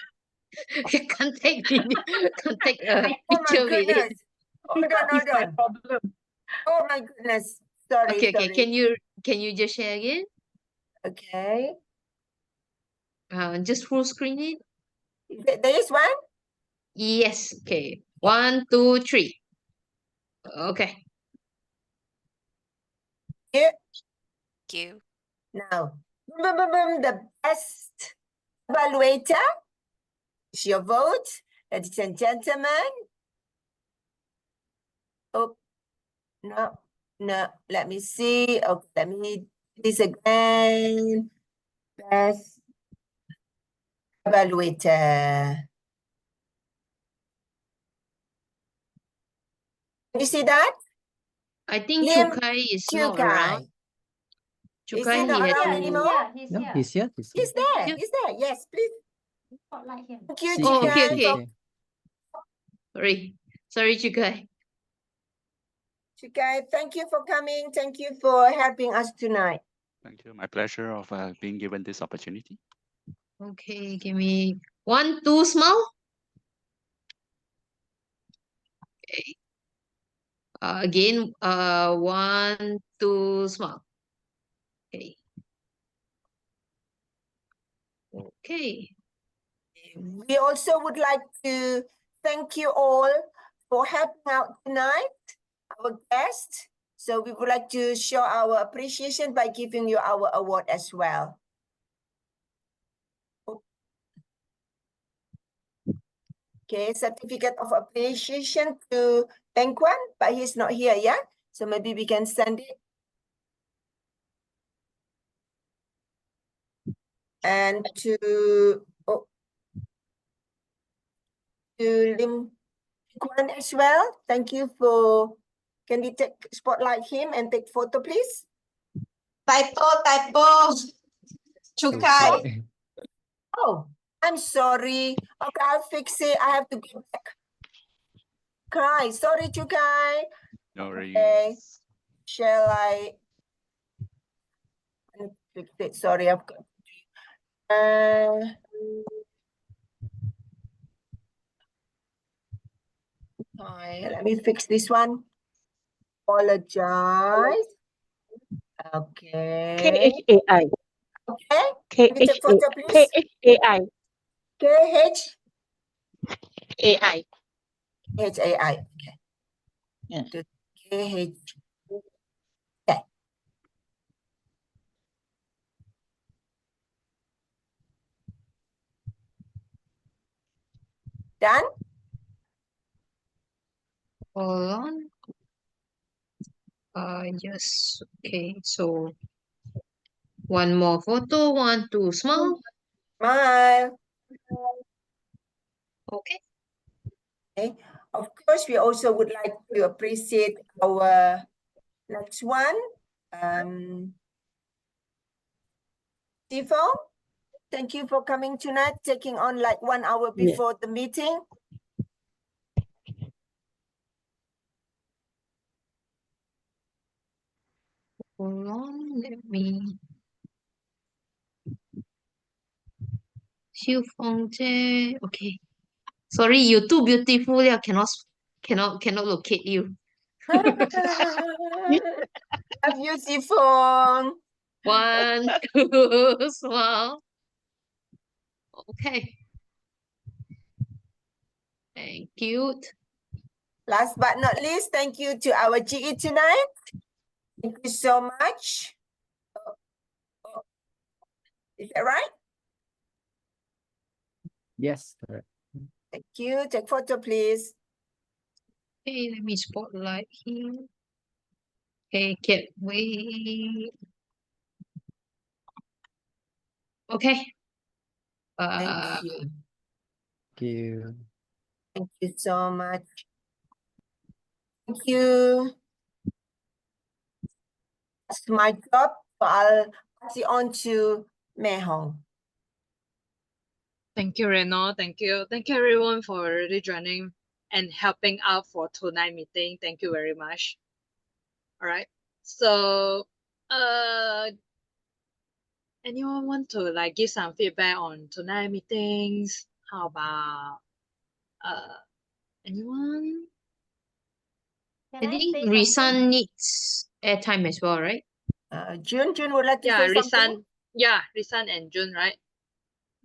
You can't take video, can't take a oh my picture with it. goodness. Hold on. Problem. Oh my goodness. Sorry. Okay. Can you just share again? Okay. Just full screen it. There is one? Yes. Okay. 1, 2, 3. Okay. Yeah. Thank you. Now, the best evaluator is your vote, ladies and gentlemen. Oh, no. Let me see. Okay, let me do this again. Best evaluator. Can you see that? I think Lim Chukai is not Chukai. around. Is Chukai, he not he had around to... anymore? He's No, here. he's here. He's there. He's there. Yes, please. Spotlight him. Thank you, CK, Oh, Chukai. okay. Sorry, Chukai. Chukai, thank you for coming. Thank you for helping us tonight. Thank you. My pleasure of being given this opportunity. Okay, give me 1, 2, smile. Okay. Again, 1, 2, smile. Okay. Okay. We also would like to thank you all for helping out tonight, our guests. So we would like to show our appreciation by giving you our award as well. Okay, certificate of appreciation to Teng Kwan, but he's not here, yeah? So maybe we can send it. And to Lim Kwan as well. Thank you for, can we take spotlight him and take photo, please? Typo. Chukai. Oh, I'm sorry. Okay, I'll fix it. I have to go back. Kai, sorry, Chukai. No worries. Okay. Shall I fix it. Sorry, I've got. Let me fix this one. Apologize. Okay. KHAI. Okay. Can you take photo, please? KHAI. KH. AI. HAI. Okay. Yeah. The KH. Okay. Done? Hold on. Yes. Okay. So one more photo. 1, 2, smile. Smile. Okay. Okay. Of course, we also would like to appreciate our next one. Tifo, thank you for coming tonight, taking on like 1 hour Yeah. before the meeting. Hold on. Let me. Xiu Feng Jie. Okay. Sorry, you're too beautiful. Yeah, cannot locate you. Love you, Tifo. 1, 2, smile. Okay. Thank you. Last but not least, thank you to our GE tonight. Thank you so much. Is that right? Yes, correct. Thank you. Take photo, please. Okay, let me spotlight him. Okay, can't wait. Okay. Thank you. Thank you. Thank you so much. Thank you. That's my job. So I'll pass it on to Mei Hong. Thank you, Reno. Thank you. Thank you, everyone, for already joining and helping out for tonight meeting. Thank you very much. All right. So, anyone want to like give some feedback on tonight meetings? How about anyone? Can I I think say Risan something? needs airtime as well, right? June would like to say something. Risan and June, right?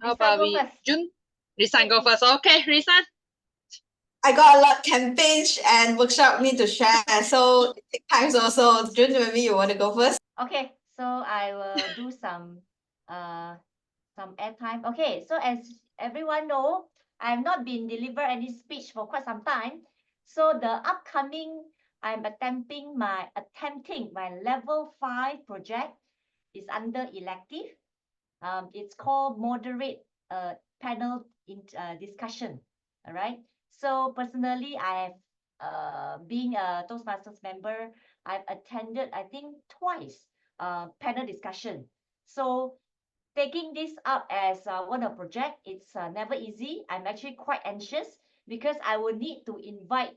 How Risan, about go we first. June? Risan Okay, go first. Okay, Risan. I got a lot of campaigns and workshop need to share. So it takes time also. June, maybe you want to go first? Okay, so I will do some airtime. Okay, so as everyone know, I have not been deliver any speech for quite some time. So the upcoming, I'm attempting my level 5 project is under elective. It's called moderate panel discussion. All right. So personally, I have being a Toastmasters member, I've attended I think twice panel discussion. So taking this up as one of project, it's never easy. I'm actually quite anxious because I will need to invite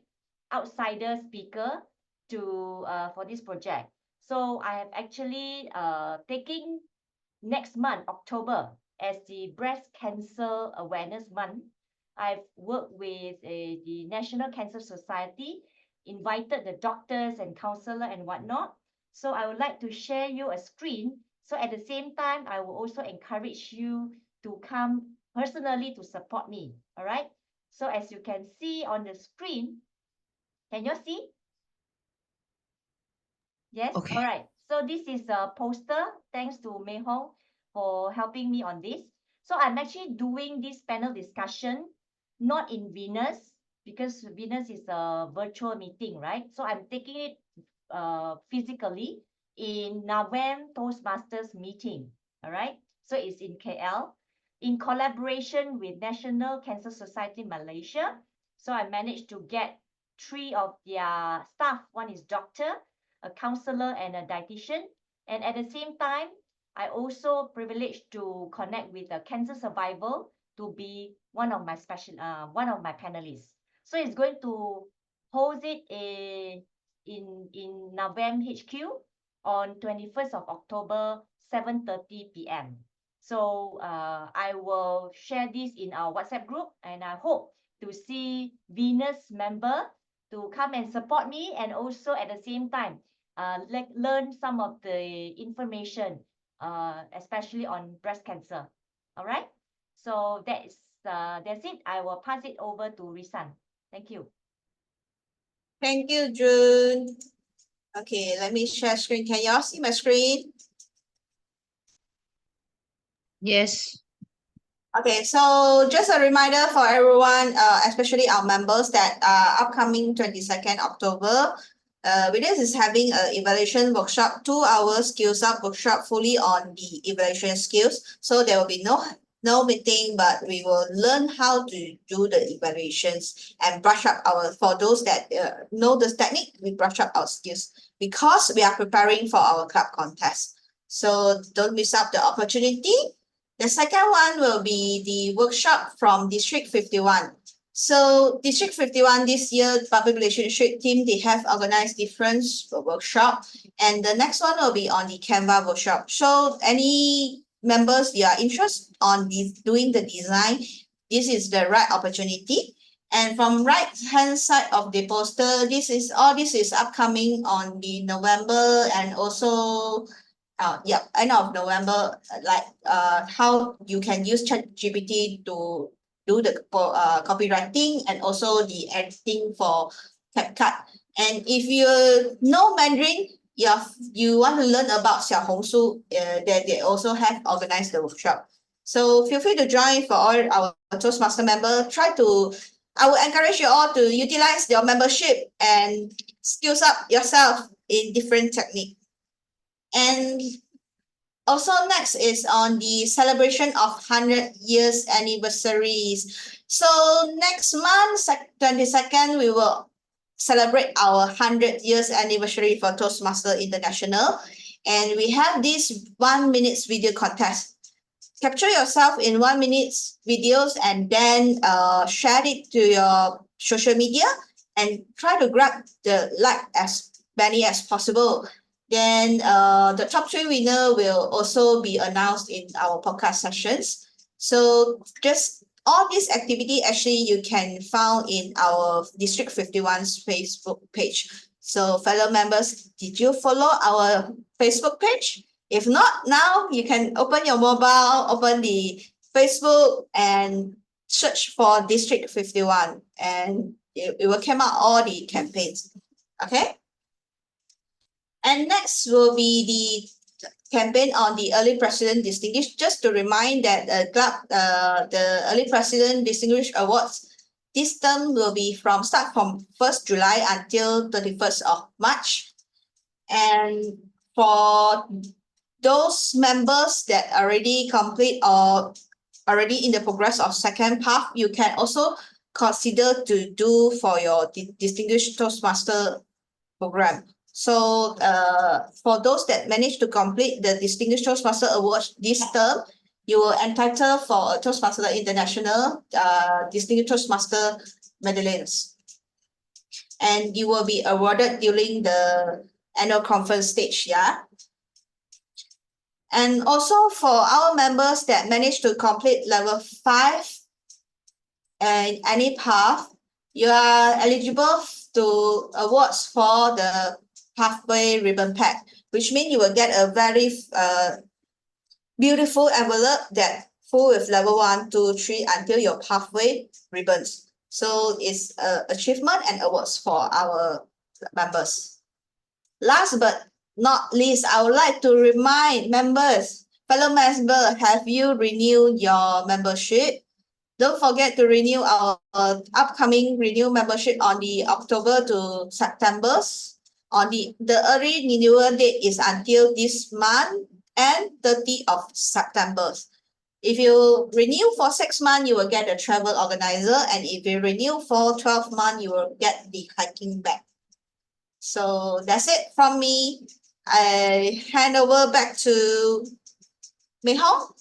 outsider speaker to for this project. So I have actually taking next month, October, as the Breast Cancer Awareness Month. I've worked with the National Cancer Society, invited the doctors and counselor and whatnot. So I would like to share you a screen. So at the same time, I will also encourage you to come personally to support me. All right. So as you can see on the screen, can you see? Yes. Okay. All right. So this is a poster. Thanks to Mei Hong for helping me on this. So I'm actually doing this panel discussion not in Venus because Venus is a virtual meeting, right? So I'm taking it physically in Nawam Toastmasters meeting. All right. So it's in KL in collaboration with National Cancer Society Malaysia. So I managed to get 3 of their staff. One is doctor, a counselor, and a dietitian. And at the same time, I also privileged to connect with a cancer survivor to be one of my panelists. So it's going to host it in Nawam HQ on 21st of October, 7:30 p.m. So I will share this in our WhatsApp group, and I hope to see Venus member to come and support me, and also at the same time learn some of the information, especially on breast cancer. All right. So that's it. I will pass it over to Risan. Thank you. Thank you, June. Okay, let me share screen. Can y'all see my screen? Yes. Okay, so just a reminder for everyone, especially our members, that upcoming 22nd October, Venus is having an evaluation workshop, 2-hour skills up workshop fully on the evaluation skills. So there will be no meeting, but we will learn how to do the evaluations and brush up for those that know this technique, we brush up our skills because we are preparing for our club contest. So don't miss out the opportunity. The second one will be the workshop from District 51. So District 51 this year, Public Relationship team, they have organized different workshop. And the next one will be on the Canva workshop. So any members, you are interested on doing the design, this is the right opportunity. And from right hand side of the poster, this is upcoming on the November and also end of November, how you can use ChatGPT to do the copywriting and also the editing for CapCut. And if you know Mandarin, you want to learn about Xiaohongshu, they also have organized the workshop. So feel free to join for all our Toastmaster member. I will encourage you all to utilize your membership and skills up yourself in different technique. And also next is on the celebration of 100 years anniversaries. So next month, 22nd, we will celebrate our 100 years anniversary for Toastmaster International. And we have this 1 minute video contest. Capture yourself in 1 minute videos and then share it to your social media and try to grab the as many as possible. Then the top 3 winner will also be announced in our podcast sessions. So just all this activity actually you can find in our District 51's Facebook page. So fellow members, did you follow our Facebook page? If not, now you can open your mobile, open the Facebook and search for District 51 and it will come out all the campaigns. Okay. And next will be the campaign on the Early President Distinguished. Just to remind that the Early President Distinguished Awards, this term will be start from 1st July until 31st of March. And for those members that already complete or already in the progress of second path, you can also consider to do for your Distinguished Toastmaster program. So for those that manage to complete the Distinguished Toastmaster Awards this term, you will entitle for a Toastmaster International Distinguished Toastmaster medallions. And you will be awarded during the annual conference stage, yeah? And also for our members that manage to complete level 5 and any path, you are eligible to awards for the pathway ribbon pack, which means you will get a very beautiful envelope that full with level 1, 2, 3 until your pathway ribbons. So it's achievement and awards for our members. Last but not least, I would like to remind members, fellow members, have you renewed your membership? Don't forget to renew our upcoming renew membership on the October to September. On the early renewal date is until this month and 30th of September. If you renew for 6 months, you will get a travel organizer. And if you renew for 12 months, you will get the hiking bag. So that's it from me. I hand over back to Mei Hong.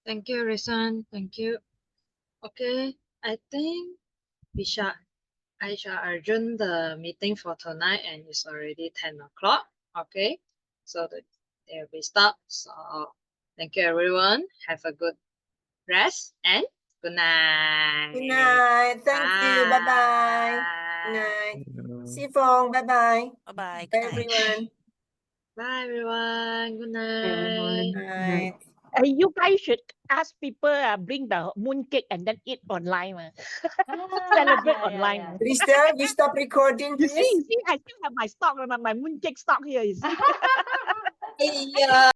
Thank you, Risan. Thank you. Okay, I think I shall adjourn the meeting for tonight and it's already 10 o'clock. Okay, so there we stop. So thank you everyone. Have a good rest and good night. Good night. Thank you. Bye-bye. Good night. Si Phong, bye-bye. Bye-bye. Bye, Good night. everyone. Bye everyone. Good night. Everyone. Good night. You guys should ask people bring the mooncake and then eat online. Celebrate online. Crystal, you stop recording, You please. see, I still have my stock, my mooncake stock here. You see? Yeah.